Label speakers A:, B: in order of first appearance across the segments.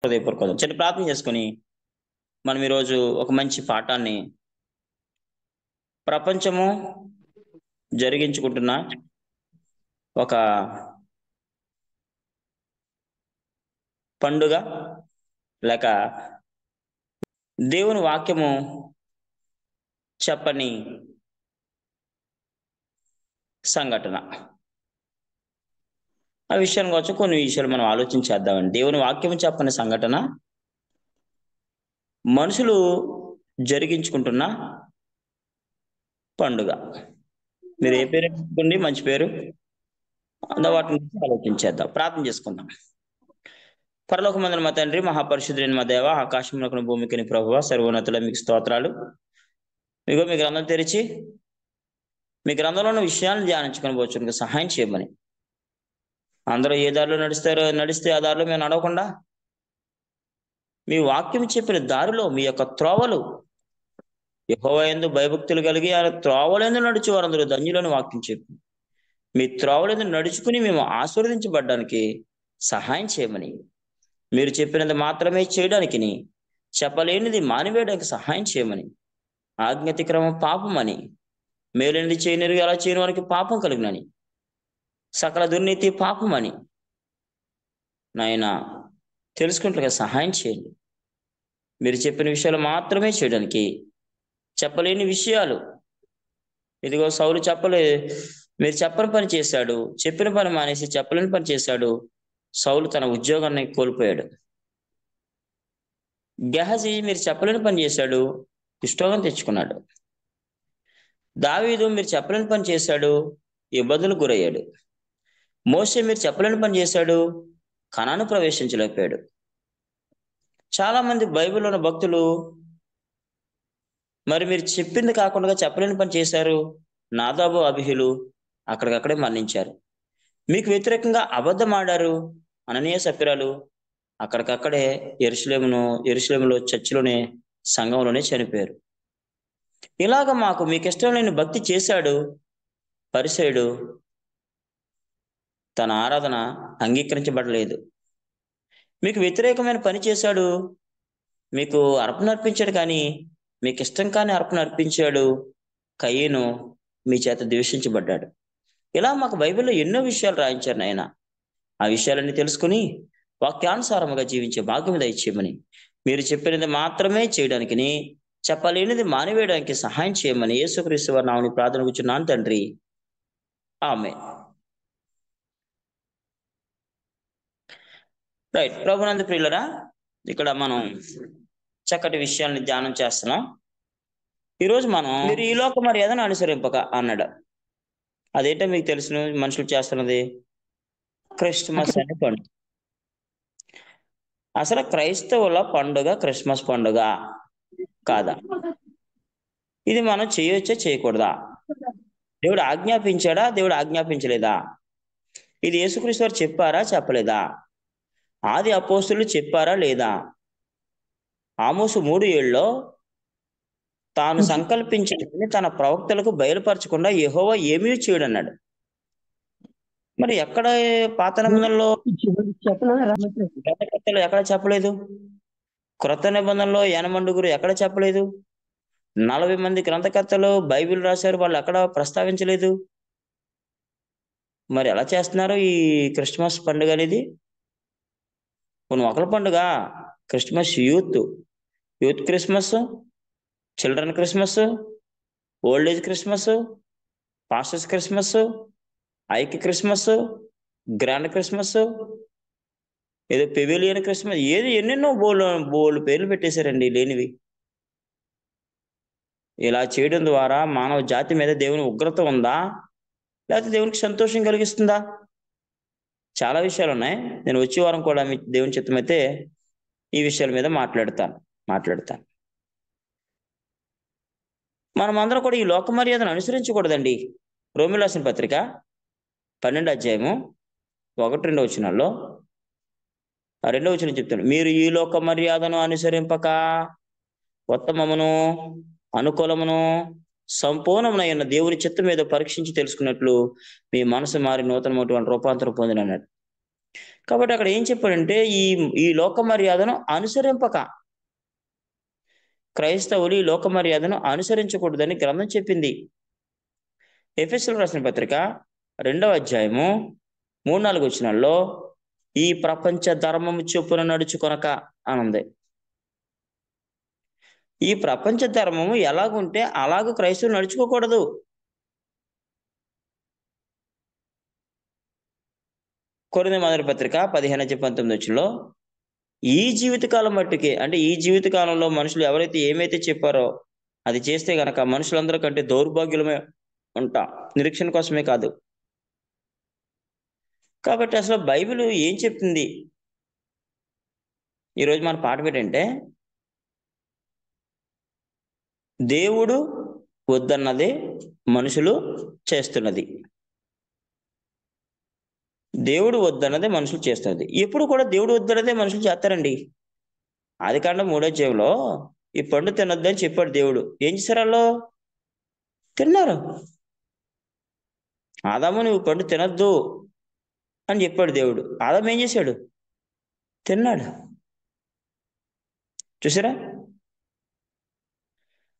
A: హృదయపూర్వక చిన్న ప్రార్థన చేసుకొని మనం ఈరోజు ఒక మంచి పాఠాన్ని ప్రపంచము జరిగించుకుంటున్న ఒక పండుగ లేక దేవుని వాక్యము చెప్పని సంఘటన ఆ విషయానికి వచ్చి కొన్ని విషయాలు మనం ఆలోచించేద్దామండి. దేవుని వాక్యము చెప్పని సంఘటన మనుషులు జరిగించుకుంటున్న పండుగ. మీరు ఏ పేరు పెట్టుకోండి, మంచి పేరు వాటి గురించి ఆలోచించేద్దాం. ప్రార్థన చేసుకుందాం. పరలోకమందున మా తండ్రి, మహాపరిశుద్ధుడైన మా దేవ, ఆకాశమునకును భూమికిని ప్రభువా, సర్వోన్నతుల మీకు స్తోత్రాలు. ఇగో మీ గ్రంథం తెరిచి మీ గ్రంథంలో ఉన్న విషయాలను ధ్యానించుకొని పోవచ్చు సహాయం చేయమని. అందరూ ఏ దారిలో నడిస్తే ఆ దారిలో మేము నడవకుండా మీ వాక్యం చెప్పిన దారిలో మీ యొక్క త్రోవలు యెహోవా యందు భయభక్తులు కలిగి ఆ త్రోవలందు నడిచి వారందరూ ధన్యులని వాక్యం చెప్పి మీ త్రోవలందు నడుచుకుని మేము ఆశీర్వదించబడ్డానికి సహాయం చేయమని, మీరు చెప్పినది మాత్రమే చేయడానికి, చెప్పలేనిది మానివేయడానికి సహాయం చేయమని, ఆజ్ఞాతిక్రమం పాపమని, మేలైనది చేయనిరు అలా చేయని వారికి పాపం కలిగినని, సకల దుర్నీతి పాపమని నాయన తెలుసుకుంటుగా సహాయం చేయండి. మీరు చెప్పిన విషయాలు మాత్రమే చేయడానికి, చెప్పలేని విషయాలు ఇదిగో సౌలు మీరు చెప్పని పని చేశాడు, చెప్పిన పని మానేసి చెప్పలేని పని చేశాడు. సౌలు తన ఉద్యోగాన్ని కోల్పోయాడు. గెహజీ మీరు చెప్పలేని పని చేశాడు, కుష్ఠరోగం తెచ్చుకున్నాడు. దావీదు మీరు చెప్పలేని పని చేశాడు, ఇబ్బందులకు గురయ్యాడు. మోషే మీరు చెప్పలేని పని చేశాడు, కనాను ప్రవేశించలేకపోయాడు. చాలా మంది బైబిల్లో ఉన్న భక్తులు మరి మీరు చెప్పింది కాకుండా చెప్పలేని పని చేశారు. నాదాబు, అబీహులు అక్కడికక్కడే మరణించారు. మీకు వ్యతిరేకంగా అబద్ధం ఆడారు. అననీయ, సఫీరాలు అక్కడికక్కడే యెరూషలేములో చర్చిలోనే సంఘంలోనే చనిపోయారు. ఇలాగ మీకు ఇష్టం లేని భక్తి చేశాడు. పరిసయుడు తన ఆరాధన అంగీకరించబడలేదు. మీకు వ్యతిరేకమైన పని చేశాడు, మీకు అర్పణ అర్పించాడు, కానీ మీకు ఇష్టం కాని అర్పణ అర్పించాడు. కయీను మీ చేత ద్వేషించబడ్డాడు. ఇలా మాకు బైబిల్లో ఎన్నో విషయాలు రాయించారు నాయన. ఆ విషయాలన్నీ తెలుసుకుని వాక్యానుసారముగా జీవించే భాగ్యం దయచేయమని, మీరు చెప్పినది మాత్రమే చేయడానికి, చెప్పలేనిది మానివేయడానికి సహాయం చేయమని యేసుక్రీస్తు వారి నామమున ప్రార్థన కూర్చున్నాను తండ్రి, ఆమేన్. రైట్. ప్రభునందు ప్రియులరా, ఇక్కడ మనం చక్కటి విషయాన్ని ధ్యానం చేస్తున్నాం. ఈరోజు మీరు ఈ లోక మర్యాదను అనుసరింపక అన్నాడు. అదేంటో మీకు తెలుసును, మనుషులు చేస్తున్నది క్రిస్మస్ అనే పండుగ. అసలు క్రైస్తవుల పండుగ క్రిస్మస్ పండుగ కాదా? ఇది మనం చేయొచ్చా, చేయకూడదా? దేవుడు ఆజ్ఞాపించాడా, దేవుడు ఆజ్ఞాపించలేదా? ఇది యేసుక్రీస్తు వారు చెప్పారా, చెప్పలేదా? ఆది అపోస్తులు చెప్పారా లేదా? ఆమోసు 3:7 తాను సంకల్పించిన తన ప్రవక్తలకు బయలుపరచకుండా యెహోవా ఏమీ చేయడన్నాడు. మరి ఎక్కడ పాత నిబంధనలో గ్రంథకర్తలు ఎక్కడ చెప్పలేదు? క్రొత్త నిబంధనలో 80 ఎక్కడ చెప్పలేదు? 40 మంది గ్రంథకర్తలు బైబిల్ రాశారు, వాళ్ళు ఎక్కడ ప్రస్తావించలేదు. మరి ఎలా చేస్తున్నారు ఈ క్రిస్మస్ పండుగ అనేది? కొన్ని ఒకల పండుగ Christmas, youth Christmas, children Christmas, old age Christmas, pastors Christmas, ఐక్య క్రిస్మస్, గ్రాండ్ క్రిస్మస్, ఏదో పెవిలియన్ క్రిస్మస్, ఎన్నెన్నో బోల్డ్ పేర్లు పెట్టేశారండి లేనివి. ఇలా చేయడం ద్వారా మానవ జాతి మీద దేవుని ఉగ్రత ఉందా, లేకపోతే దేవునికి సంతోషం కలిగిస్తుందా? చాలా విషయాలు ఉన్నాయి. నేను వచ్చే వారం కూడా మీ దేవుని చిత్తమైతే ఈ విషయాల మీద మాట్లాడతాను. మనం అందరం కూడా ఈ లోక మర్యాదను అనుసరించకూడదండి. రోమీయులకు రాసిన పత్రిక 12వ అధ్యాయము 1-2 వచనాల్లో 2వ వచనం చెప్తాను, మీరు ఈ లోక మర్యాదను అనుసరింపక ఉత్తమమును అనుకూలమును సంపూర్ణమునైన దేవుని చిత్తం మీద పరీక్షించి తెలుసుకున్నట్లు మీ మనసు మారి నూతనమైనటువంటి రూపాంతరం పొందిన అన్నాడు. కాబట్టి అక్కడ ఏం చెప్పాడంటే ఈ ఈ లోక మర్యాదను అనుసరింపక, క్రైస్తవులు ఈ లోక మర్యాదను అనుసరించకూడదని గ్రంథం చెప్పింది. ఎఫెసీయులకు రాసిన పత్రిక 2వ అధ్యాయము 3-4 వచనాల్లో ఈ ప్రపంచ ధర్మము చొప్పున నడుచుకొనక అని ఉంది. ఈ ప్రపంచ ధర్మము ఎలాగుంటే అలాగూ క్రైస్తవులు నడుచుకోకూడదు. కొరింథీ మొదటి పత్రిక 15-19 వచనంలో ఈ జీవితకాలం మట్టుకే, అంటే ఈ జీవితకాలంలో మనుషులు ఎవరైతే ఏమైతే చెప్పారో అది చేస్తే గనక మనుషులందరికంటే దౌర్భాగ్యులమే ఉంటాం, నిరీక్షణ కోసమే కాదు. కాబట్టి అసలు బైబిల్ ఏం చెప్తుంది? ఈరోజు మన పాఠం ఏంటంటే, దేవుడు వద్దన్నదే మనుషులు చేస్తున్నది. దేవుడు వద్దన్నదే మనుషులు చేస్తున్నది. ఎప్పుడు కూడా దేవుడు వద్దన్నదే మనుషులు చేస్తారండి. ఆదికాండం 3వ అధ్యాయంలో ఈ పండు తినొద్దని చెప్పాడు దేవుడు. ఏం చేశారు వాళ్ళు? తిన్నారు. ఆదాము నువ్వు పండు తినొద్దు అని చెప్పాడు దేవుడు. ఆదాము ఏం చేశాడు? తిన్నాడు. చూసారా?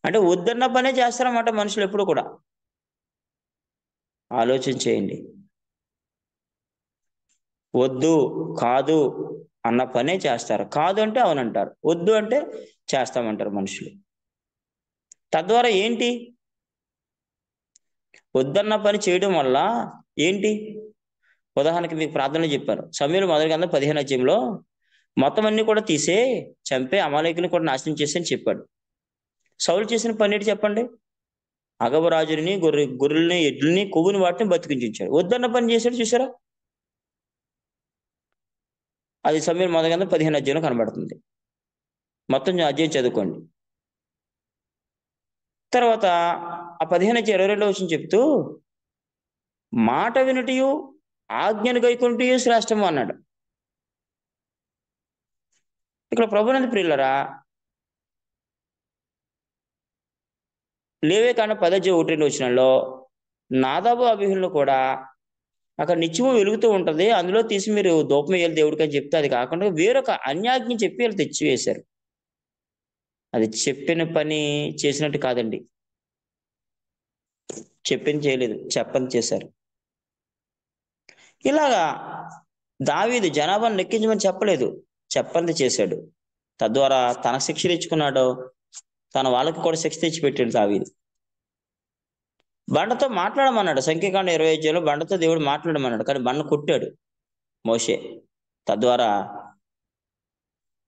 A: అంటే వద్దన్న పనే చేస్తారన్నమాట మనుషులు ఎప్పుడు కూడా. ఆలోచన చేయండి. వద్దు, కాదు అన్న పనే చేస్తారు. కాదు అంటే అవునంటారు, వద్దు అంటే చేస్తామంటారు మనుషులు. తద్వారా ఏంటి? వద్దన్న పని చేయడం వల్ల ఏంటి? ఉదాహరణకి మీకు ప్రార్థనలో చెప్పారు. సమూయేలు మొదటి గ్రంథం 15వ అధ్యాయంలో మొత్తం అన్ని కూడా తీసే చంపే అమాలేకుని కూడా నాశనం చేసి అని చెప్పాడు. సౌలు చేసిన పని ఏంటి చెప్పండి? అగవరాజుని, గొర్రెల్ని, ఎడ్లని, కొవ్వుని వాటిని బతికించాడు. వద్దన్న పని చేశాడు. చూసారా? అది సమూయేలు మొదటి గ్రంథం 15వ అధ్యాయంలో కనబడుతుంది. మొత్తం అధ్యాయం చదువుకోండి. తర్వాత ఆ 15 అధ్యాయం 22వ వచనం చెప్తూ మాట వినుటయు ఆజ్ఞను గైకొనుటయు శ్రేష్టము అన్నాడు. ఇక్కడ ప్రభునందు ప్రియులారా, లేవియకాండం 10వ అధ్యాయం 1-2 వచనాల్లో నాదాబు అబీహులను కూడా అక్కడ నిత్యము వెలుగుతూ ఉంటది, అందులో తీసి మీరు ధూపం వేయాలి దేవుడికి అని చెప్తే అది కాకుండా వేరొక అన్యాజ్ఞ చెప్పి వాళ్ళు తెచ్చివేశారు. అది చెప్పిన పని చేసినట్టు కాదండి. చెప్పింది చేయలేదు, చెప్పని చేశారు. ఇలాగా దావీదు జనాభాను లెక్కించమని చెప్పలేదు, చెప్పంది చేశాడు. తద్వారా తన శిక్ష తెచ్చుకున్నాడు, తన వాళ్ళకి కూడా శిక్ష తెచ్చిపెట్టాడు దావీదు. బండతో మాట్లాడమన్నాడు. సంఖ్యాకాండం 25లో బండతో దేవుడు మాట్లాడమన్నాడు, కానీ బండ కొట్టాడు మోషే. తద్వారా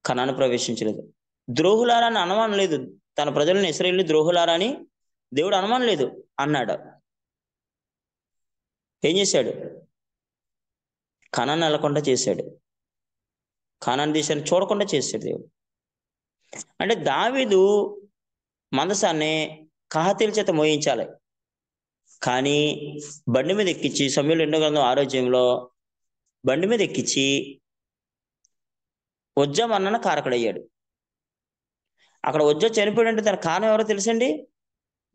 A: కనాను ప్రవేశించలేదు. ద్రోహులారా అని అనుమానం లేదు. తన ప్రజలను ఇశ్రాయేలుని ద్రోహులారా అని దేవుడు అనుమానం లేదు అన్నాడు. ఏం చేశాడు? కనాను వెళ్లకుండా చేశాడు, కనాను దేశాన్ని చూడకుండా చేశాడు దేవుడు. అంటే దావీదు మందసాన్ని కహాతీల చేత మోయించాలి, కానీ బండి మీద ఎక్కించి సమూయేలు 2వ గ్రంథం 6వ అధ్యాయంలో బండి మీద ఎక్కించి ఉజ్జా మరణాన కారకుడయ్యాడు. అక్కడ ఉజ్జా చనిపోయాడంటే దానికి కారణం ఎవరో తెలుసండి?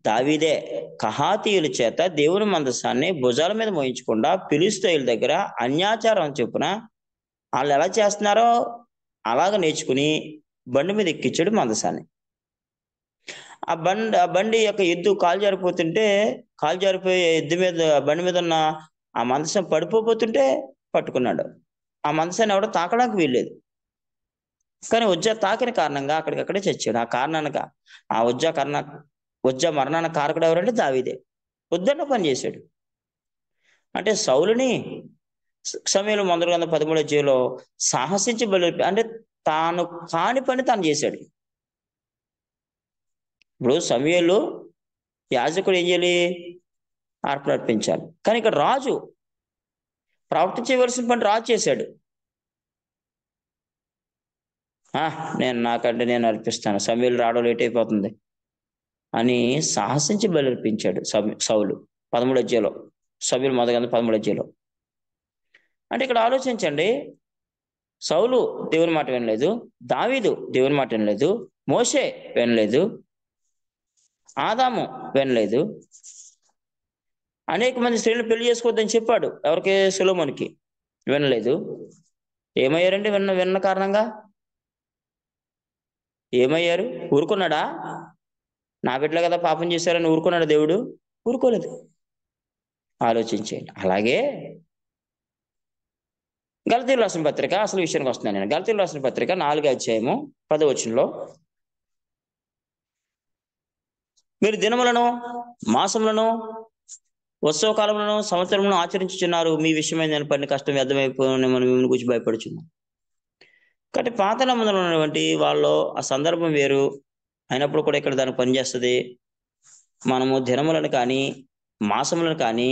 A: దావీదే. కహాతీయుల చేత దేవుని మందసాన్ని భుజాల మీద మోయించకుండా ఫిలిష్తీయుల దగ్గర అన్యాచారం చొప్పున వాళ్ళు ఎలా చేస్తున్నారో అలాగ నేర్చుకుని బండి మీద ఎక్కించాడు మందసాన్ని. ఆ బండి యొక్క ఎద్దు కాలు జారిపోయి ఎద్దు మీద బండి మీద ఉన్న ఆ మందసం పడిపోతుంటే పట్టుకున్నాడు. ఆ మందసాన్ని ఎవడో తాకడానికి వీల్లేదు, కానీ ఉజ్జా తాకిన కారణంగా అక్కడికక్కడే చచ్చాడు. ఆ కారణానికి ఆ ఉజ్జా మరణానికి కారకుడు ఎవరంటే దావీదే. వద్దన్న పని చేశాడు. అంటే సౌలుని సమూయేలు మొదటి గ్రంథం 13వ అధ్యాయంలో సాహసించి అంటే తాను కాని పని తాను చేశాడు. ఇప్పుడు సమూయేలు యాజకుడు ఏం చేయాలి? అర్పణ అర్పించాలి, కానీ ఇక్కడ రాజు ప్రవక్త చేయవలసిన పని రాజు చేశాడు. నేను అర్పిస్తాను, సమూయేలు రావడం లేట్ అయిపోతుంది అని సాహసించి బలి అర్పించాడు సౌలు 13వ అధ్యాయంలో, సమూయేలు మొదటి గ్రంథం 13వ అధ్యాయంలో. అంటే ఇక్కడ ఆలోచించండి, సౌలు దేవుని మాట వినలేదు, దావీదు దేవుని మాట వినలేదు, మోషే వినలేదు, ఆదాము వినలేదు. అనేక మంది స్త్రీలు పెళ్లి చేసుకోవద్దని చెప్పాడు, ఎవరికి? సొలొమోనుకి. వినలేదు. ఏమయ్యారండి విన్న కారణంగా? ఏమయ్యారు? ఊరుకున్నాడా? నా బిడ్డలు కదా పాపం చేశారని ఊరుకున్నాడా దేవుడు? ఊరుకోలేదు. ఆలోచించేయండి. అలాగే గలతీయులకు రాసిన పత్రిక, అసలు విషయానికి వస్తున్నాను నేను. గలతీయులకు రాసిన పత్రిక 4వ అధ్యాయము 10వ వచనంలో, మీరు దినములను, మాసములను, ఉత్సవ కాలములను, సంవత్సరములను ఆచరించుచున్నారు. మీ విషయమై నేను పడిన కష్టం వ్యర్థమైపోయిన మనం మిమ్మల్ని గురించి భయపడుచున్నాం. కాబట్టి పాత నిబంధనలో ఉన్నటువంటి వాళ్ళు ఆ సందర్భం వేరు అయినప్పుడు కూడా ఇక్కడ దానికి పనిచేస్తుంది. మనము దినములను కానీ, మాసములను కానీ,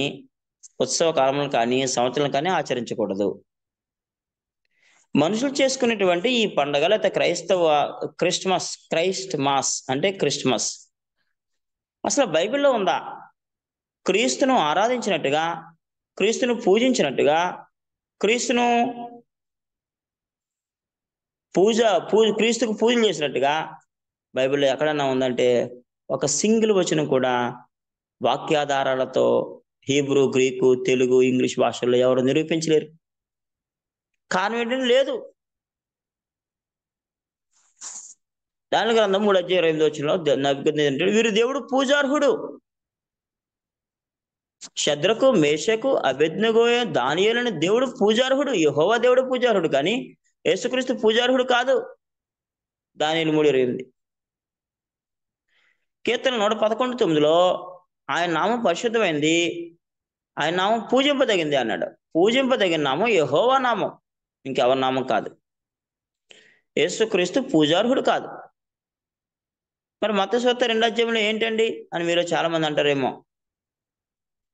A: ఉత్సవ కాలములను కానీ, సంవత్సరాలను కానీ ఆచరించకూడదు. మనుషులు చేసుకునేటువంటి ఈ పండగ లేకపోతే క్రైస్ట్ మాస్ అంటే క్రిస్మస్ అసలు బైబిల్లో ఉందా? క్రీస్తును ఆరాధించినట్టుగా, క్రీస్తును పూజించినట్టుగా, క్రీస్తును క్రీస్తుకు పూజలు చేసినట్టుగా బైబిల్లో ఎక్కడన్నా ఉందంటే ఒక సింగిల్ వచనం కూడా వాక్యాధారాలతో హీబ్రూ, గ్రీకు, తెలుగు, ఇంగ్లీష్ భాషల్లో ఎవరు నిరూపించలేరు. కారణం ఏంటంటే లేదు. దాని గ్రంథం 3:28 నెబుకద్నెజరు వీరు దేవుడు పూజార్హుడు. శద్రకు, మేషకు, అబేద్నెగో, దానియేలును దేవుడు పూజార్హుడు. యెహోవా దేవుడు పూజార్హుడు, కానీ యేసుక్రీస్తు పూజార్హుడు కాదు. దానియేలు 3:28. కీర్తన 111:9 ఆయన నామం పరిశుద్ధమైంది, ఆయన నామం పూజింపదగింది అన్నాడు. పూజింపదగిన నామం యెహోవా నామం, ఇంకెవరి నామం కాదు. యేసుక్రీస్తు పూజార్హుడు కాదు. మరి మత్తయి సువార్త 2వ అధ్యాయంలో ఏంటండి అని మీరు చాలా మంది అంటారేమో.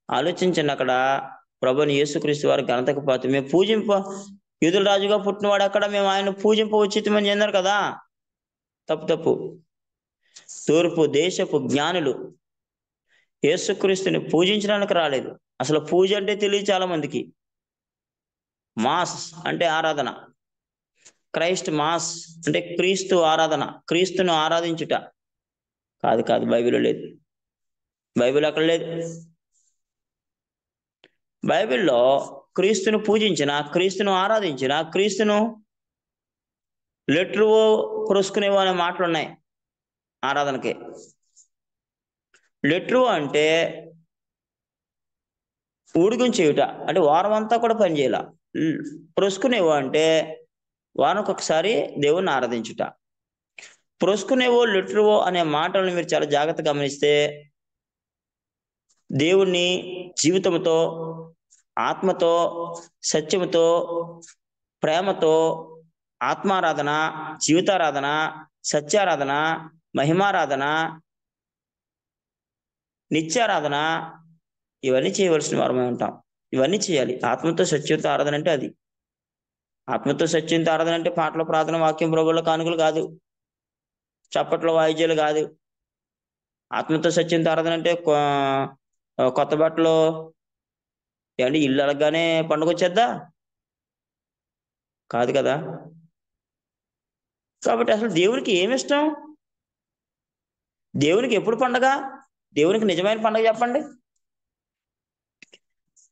A: ఆలోచించండి. అక్కడ ప్రభుని యేసుక్రీస్తు వారి ఘనతకు పాత్ర. మేము యూదుల రాజుగా పుట్టినవాడు అక్కడ, మేము ఆయన పూజింపవచ్చితమని చెందారు కదా. తప్పు. తూర్పు దేశపు జ్ఞానులు యేసుక్రీస్తుని పూజించడానికి రాలేదు. అసలు పూజ అంటే తెలియదు చాలా మందికి. మాస్ అంటే ఆరాధన, క్రైస్ట్ మాస్ అంటే క్రీస్తు ఆరాధన, క్రీస్తును ఆరాధించుట కాదు. బైబిల్లో లేదు. బైబిల్ అక్కడ లేదు. బైబిల్లో క్రీస్తును పూజించిన, క్రీస్తును ఆరాధించిన, క్రీస్తును లెట్రువో పొరుసుకునేవో అనే మాటలు ఉన్నాయి ఆరాధనకి. లెట్రువో అంటే ఊడిగం చేయుట, అంటే వారం అంతా కూడా పనిచేయాల. పొరుసుకునేవో అంటే వారానికి ఒకసారి దేవుణ్ణి ఆరాధించుట. పొరుసుకునేవో, లెట్రువో అనే మాటలను మీరు చాలా జాగ్రత్తగా గమనిస్తే దేవుణ్ణి జీవితంతో, ఆత్మతో, సత్యముతో, ప్రేమతో, ఆత్మారాధన, జీవితారాధన, సత్యారాధన, మహిమారాధన, నిత్యారాధన ఇవన్నీ చేయవలసిన వారమే ఉంటాం. ఇవన్నీ చేయాలి. ఆత్మతో సత్యంతో ఆరాధన అంటే అది. ఆత్మతో సత్యంతో ఆరాధన అంటే పాటల ప్రార్థన, వాక్యం, ప్రభువుల కానుకలు కాదు, చప్పట్ల వాయిద్యాలు కాదు. ఆత్మతో సత్యంతో ఆరాధన అంటే కొత్త బట్టలు ఏమంటే ఇల్లు అడగగానే పండుగ వచ్చేద్దా? కాదు కదా. కాబట్టి అసలు దేవునికి ఏమిష్టం? దేవునికి ఎప్పుడు పండగ? దేవునికి నిజమైన పండగ చెప్పండి.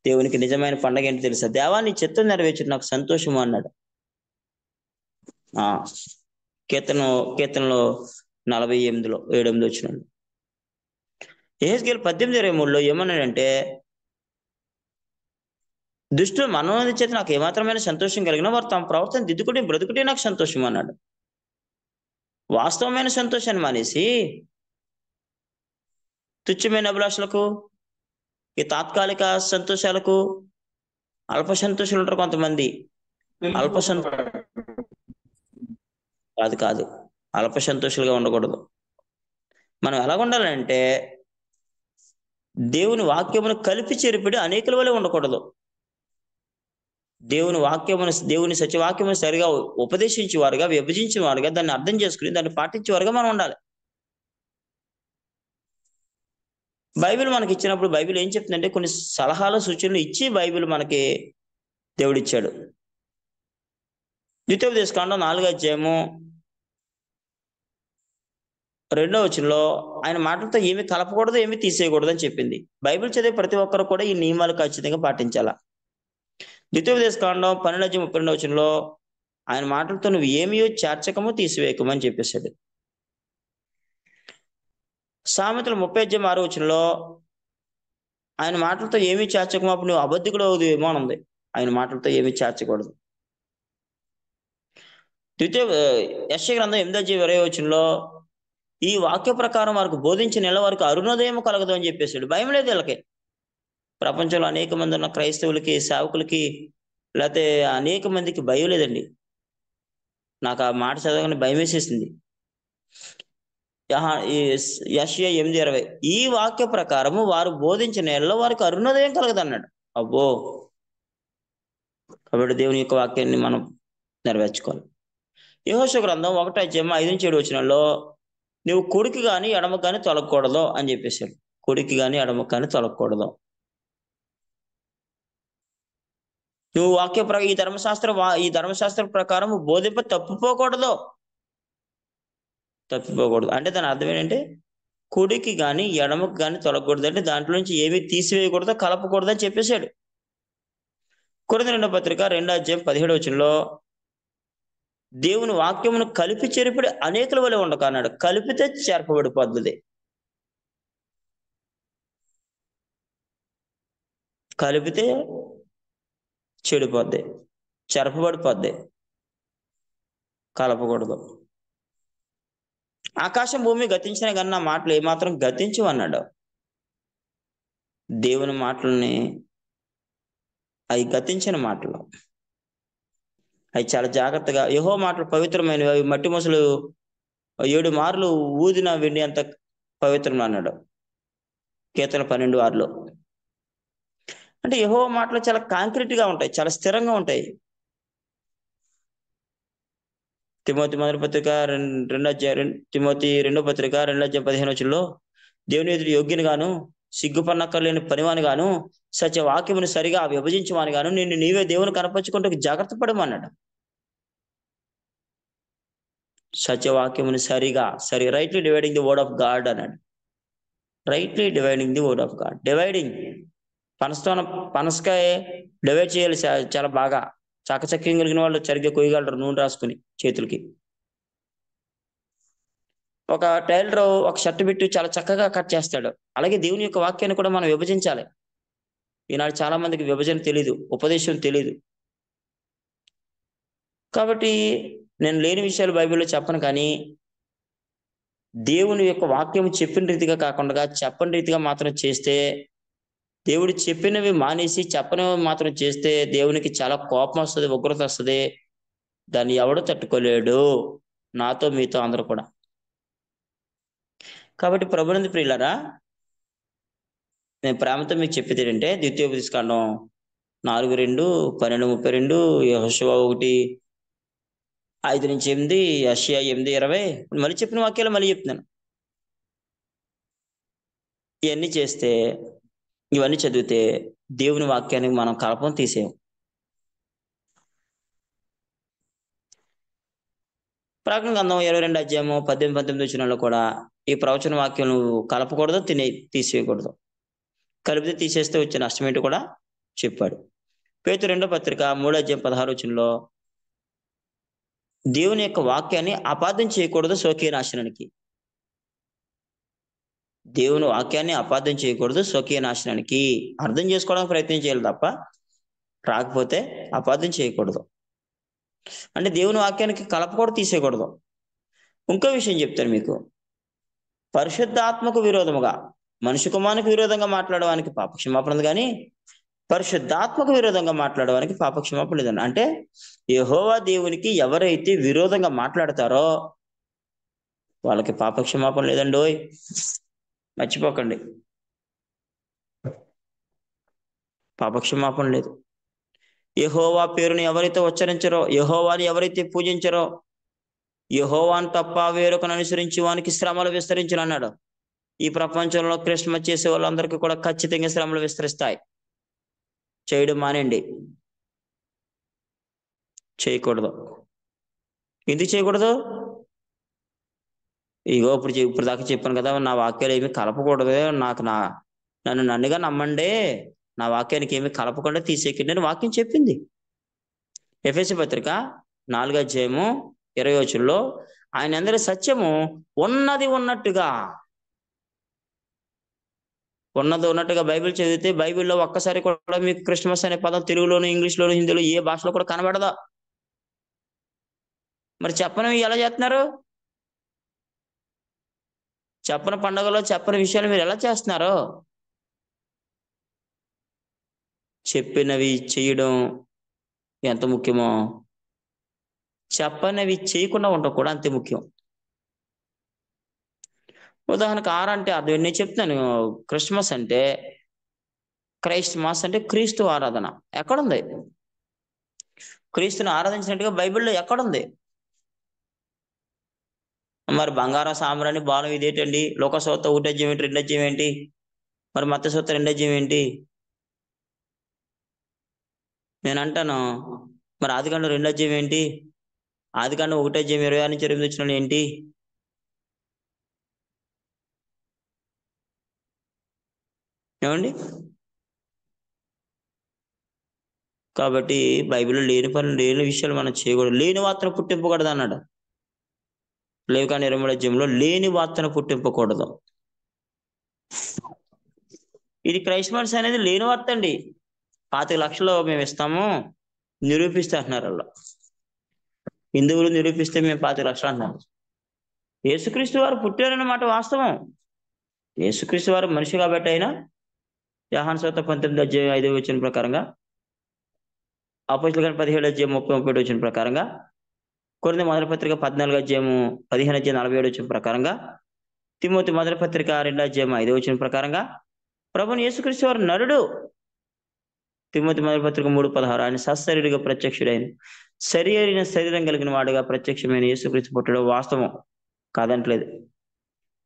A: దేవునికి నిజమైన పండగ ఏంటి తెలుసా? దేవా నీ చిత్తం నెరవేర్చు నాకు సంతోషము అన్నాడు. కీర్తనలో 48 7 వచ్చినాడు. యెహెజ్కేలు 18:23 ఏమన్నాడంటే, దుష్టులు మనోన్నతి చేత నాకు ఏమాత్రమైన సంతోషం కలిగిన వారు తమ ప్రవర్తన దిద్దుకుంటే బ్రతుకుటే నాకు సంతోషం అన్నాడు. వాస్తవమైన సంతోషాన్ని మానేసి తుచ్చమైన అభిలాషలకు, ఈ తాత్కాలిక సంతోషాలకు, అల్ప సంతోషాలు ఉంటారు కొంతమంది. కాదు అల్ప సంతోషాలుగా ఉండకూడదు. మనం ఎలాగ ఉండాలంటే దేవుని వాక్యమును కలిపి చెరిపిడి అనేకుల వలె ఉండకూడదు. దేవుని సత్యవాక్యమును సరిగా ఉపదేశించేవారుగా, విభజించేవారుగా, దాన్ని అర్థం చేసుకుని దాన్ని పాటించేవారుగా మనం ఉండాలి. బైబిల్ మనకి ఇచ్చినప్పుడు బైబిల్ ఏం చెప్తుందంటే కొన్ని సలహాలు, సూచనలు ఇచ్చి బైబిల్ మనకి దేవుడిచ్చాడు. ద్వితీయోపదేశకాండం 4వ అధ్యాయము 2వ వచనంలో ఆయన మాటలతో ఏమి కలపకూడదు, ఏమి తీసేయకూడదు అని చెప్పింది. బైబిల్ చదివే ప్రతి ఒక్కరు కూడా ఈ నియమాలు ఖచ్చితంగా పాటించాలా. ద్వితీయోపదేశకాండం 12:32 వచనంలో ఆయన మాటలతో నువ్వు ఏమీ చేర్చకము తీసివేయకము అని చెప్పేశాడు. సామెతలు 30:6 ఆయన మాటలతో ఏమీ చేర్చకము, అప్పుడు నువ్వు అబద్ధికుడు అవుదువేమో అని ఉంది. ఆయన మాటలతో ఏమీ చేర్చకూడదు. యెషయా గ్రంథం 8:20 ఈ వాక్య ప్రకారం వారికి బోధించిన నెల వారికి అరుణోదయం కలగదు అని చెప్పేశాడు. భయం లేదు వీళ్ళకి. ప్రపంచంలో అనేక మంది ఉన్న క్రైస్తవులకి, సేవకులకి, లేకపోతే అనేక మందికి భయం లేదండి. నాకు ఆ మాట చదవగానే భయం వేసేసింది. యెషయా 8:20 ఈ వాక్య ప్రకారము వారు బోధించిన నెలలో వారికి అరుణోదయం కలగదన్నాడు. అబ్బో! కాబట్టి దేవుని యొక్క వాక్యాన్ని మనం నెరవేర్చుకోవాలి. యెహోషువ గ్రంథం 1:5-7 నువ్వు కుడికి గాని ఎడమకు గాని తొలగకూడదు అని చెప్పేశాడు. కుడికి గాని ఎడమకు గాని తొలగకూడదు. నువ్వు ఈ ధర్మశాస్త్ర ప్రకారం బోధింప తప్పిపోకూడదు. అంటే దాని అర్థం ఏంటంటే కుడికి గాని ఎడమకు గాని తొలగకూడదు. అంటే దాంట్లో నుంచి ఏమీ తీసివేయకూడదు, కలపకూడదు అని చెప్పేశాడు. కొరింథీ 2:17 దేవుని వాక్యమును కలిపి చెరిపిడి అనేకుల వలె ఉండక అన్నాడు. కలిపితే చేర్పబడిపోద్ది. కలిపితే చెడిపోద్ది, చెరపబడిపోద్ది. కలపకూడదు. ఆకాశం భూమి గతించిన కానీ నా మాటలు ఏమాత్రం గతించవు అన్నాడు. దేవుని మాటలని అవి గతించిన మాటలు. అవి చాలా జాగ్రత్తగా యెహోవా మాటలు పవిత్రమైనవి, అవి మట్టి మొసలు 7 మార్లు ఊదిన వెండి అంత పవిత్రం అన్నాడు. కీర్తన 12:6 అంటే యెహోవా మాటలు చాలా కాంక్రీట్ గా ఉంటాయి, చాలా స్థిరంగా ఉంటాయి. తిమోతి 2:15 దేవుని ఎదురు యోగ్యుని గాను, సిగ్గుపన్నక్కర్లేని పనివాని గాను, సత్యవాక్యమును సరిగా విభజించవాని గాను నిన్ను నీవే దేవుని కనపరుచుకుంటూ జాగ్రత్త పడమన్నాడు. సత్యవాక్యమును rightly dividing the word of God అన్నాడు. Rightly dividing the word of God. Dividing పనసకాయ డివైడ్ చేయాలి చాలా బాగా. చాకచక్యం కలిగిన వాళ్ళు సరిగ్గా కొయ్యగలరు నూనె రాసుకుని చేతులకి. ఒక టైలర్ ఒక షర్ట్ పెట్టి చాలా చక్కగా కట్ చేస్తాడు. అలాగే దేవుని యొక్క వాక్యాన్ని కూడా మనం విభజించాలి. ఈనాడు చాలా మందికి విభజన తెలీదు, ఉపదేశం తెలీదు. కాబట్టి నేను లేని విషయాలు బైబిల్లో చెప్పను, కానీ దేవుని యొక్క వాక్యం చెప్పిన రీతిగా కాకుండా చెప్పని రీతిగా మాత్రం చేస్తే, దేవుడు చెప్పినవి మానేసి చెప్పనివి మాత్రం చేస్తే దేవునికి చాలా కోపం వస్తుంది, ఉగ్రత వస్తుంది. దాన్ని ఎవడు తట్టుకోలేడు, నాతో మీతో అందరూ కూడా. కాబట్టి ప్రభునందు ప్రియులారా, నేను ప్రేమతో మీకు చెప్పేది ఏంటంటే ద్వితీయోపదేశకాండం 4:2, 12:32, యెహోషువ 1:5-8, యెషయా 8:20 మళ్ళీ చెప్పిన వాక్యాలు మళ్ళీ చెప్తున్నాను. ఇవన్నీ చదివితే దేవుని వాక్యానికి మనం కలపం తీసేయం. ప్రకటన గ్రంథం 22:18-19 కూడా ఈ ప్రవచన వాక్యం నువ్వు కలపకూడదు, తీసేయకూడదు. కలిపితే తీసేస్తే వచ్చే నష్టం ఏంటి కూడా చెప్పాడు. పేతురు 2:3-16 దేవుని యొక్క వాక్యాన్ని అపార్థం చేయకూడదు స్వకీయ నాశనానికి. దేవుని వాక్యాన్ని అపార్థం చేయకూడదు స్వకీయ నాశనానికి. అర్థం చేసుకోవడానికి ప్రయత్నం చేయాలి తప్ప రాకపోతే అపార్థం చేయకూడదు. అంటే దేవుని వాక్యానికి కలపకూడదు, తీసేయకూడదు. ఇంకో విషయం చెప్తాను మీకు. పరిశుద్ధాత్మకు విరోధముగా మనిషి కుమారునికి విరోధంగా మాట్లాడడానికి పాపక్షమాపణ ఉంది, కానీ పరిశుద్ధాత్మకు విరోధంగా మాట్లాడడానికి పాపక్షమాపణ లేదండి. అంటే యెహోవా దేవునికి ఎవరైతే విరోధంగా మాట్లాడతారో వాళ్ళకి పాపక్షమాపణ లేదండోయ్, మర్చిపోకండి. పాపక్షమాపణ లేదు. యెహోవా పేరుని ఎవరైతే ఉచ్చరించరో, యెహోవాని ఎవరైతే పూజించరో, యెహోవాను తప్ప వేరొకను అనుసరించి వానికి శ్రమలు విస్తరించును అన్నాడు. ఈ ప్రపంచంలో క్రిస్మస్ చేసే వాళ్ళందరికీ కూడా ఖచ్చితంగా శ్రమలు విస్తరిస్తాయి. చేయడం మానేయండి, చేయకూడదు. ఎందుకు చేయకూడదు? ఇగో ఇప్పుడు దాకా చెప్పాను కదా, నా వాక్యాలు ఏమి కలపకూడదు, నన్నుగా నమ్మండి, నా వాక్యానికి ఏమి కలపకుండా తీసేయకండి అని వాక్యం చెప్పింది. ఎఫెసీ పత్రిక 4:20 ఆయన అందరి సత్యము ఉన్నది ఉన్నట్టుగా బైబిల్ చదివితే బైబిల్లో ఒక్కసారి కూడా మీకు క్రిస్మస్ అనే పదం తెలుగులోను, ఇంగ్లీష్లోను, హిందీలో ఏ భాషలో కూడా కనబడదా? మరి చెప్పనివి ఎలా చేస్తున్నారు? చెప్పని పండుగలో చెప్పని విషయాలు మీరు ఎలా చేస్తున్నారు? చెప్పినవి చేయడం ఎంత ముఖ్యమో, చెప్పనివి చేయకుండా ఉండడం కూడా అంతే ముఖ్యం. ఉదాహరణకు అంటే అర్థం నేను చెప్తున్నాను. క్రిస్మస్ అంటే, క్రైస్ట్ మాస్ అంటే క్రీస్తు ఆరాధన. ఎక్కడుంది? క్రీస్తుని ఆరాధించినట్టుగా బైబిల్లో ఎక్కడుంది? మరి బంగారం సాంబ్రాణి బాణం ఇదేంటండి? లోకసువార్త 1 అధ్యాయం ఏంటి, 2 అధ్యాయం ఏంటి? మరి మత్తయి సువార్త 2 అధ్యాయం ఏంటి? నేను అంటాను, మరి ఆదికాండం 2 అధ్యాయం ఏంటి? ఆదికాండం 1 అధ్యాయం 26 నుంచి 28 వచనాలు ఏంటి? ఏమండి? కాబట్టి బైబిల్లో లేని పనులు, లేని విషయాలు మనం చేయకూడదు. లేని వార్తను పుట్టింపకూడదు అన్నాడు. లేవికాండం 23 అధ్యాయంలో లేని వార్తను పుట్టింపకూడదు. ఇది క్రైస్మస్ అనేది లేని వార్త అండి. 25 లక్షలు మేము ఇస్తాము, నిరూపిస్తే అంటున్నారు వాళ్ళు. హిందువులు నిరూపిస్తే మేము 25 లక్షలు అంటున్నారు. యేసుక్రీస్తు వారు పుట్టారన్నమాట వాస్తవం. యేసుక్రీస్తు వారు మనిషి కాబట్టి అయినా యోహాను సువార్త 19 అధ్యాయం 5వ వచనం ప్రకారంగా, అపోస్తలుల కార్యం 17 అధ్యాయం 30-31 వచనం ప్రకారంగా, కొరింథీ మొదటి పత్రిక 14 అధ్యాయము 15 అధ్యాయం 47 వచనం ప్రకారంగా, తిమోతి మొదటి పత్రిక 2 అధ్యాయం 5వ వచనం ప్రకారంగా ప్రభువుని యేసుక్రీస్తు వారు నరుడు. తిమోతి మొదటి పత్రిక 3:16 ఆయన సశరీరిగా ప్రత్యక్షుడైన శరీరం కలిగిన వాడుగా ప్రత్యక్షమైన యేసుక్రీస్తు పుట్టడం వాస్తవం కాదంటలేదు.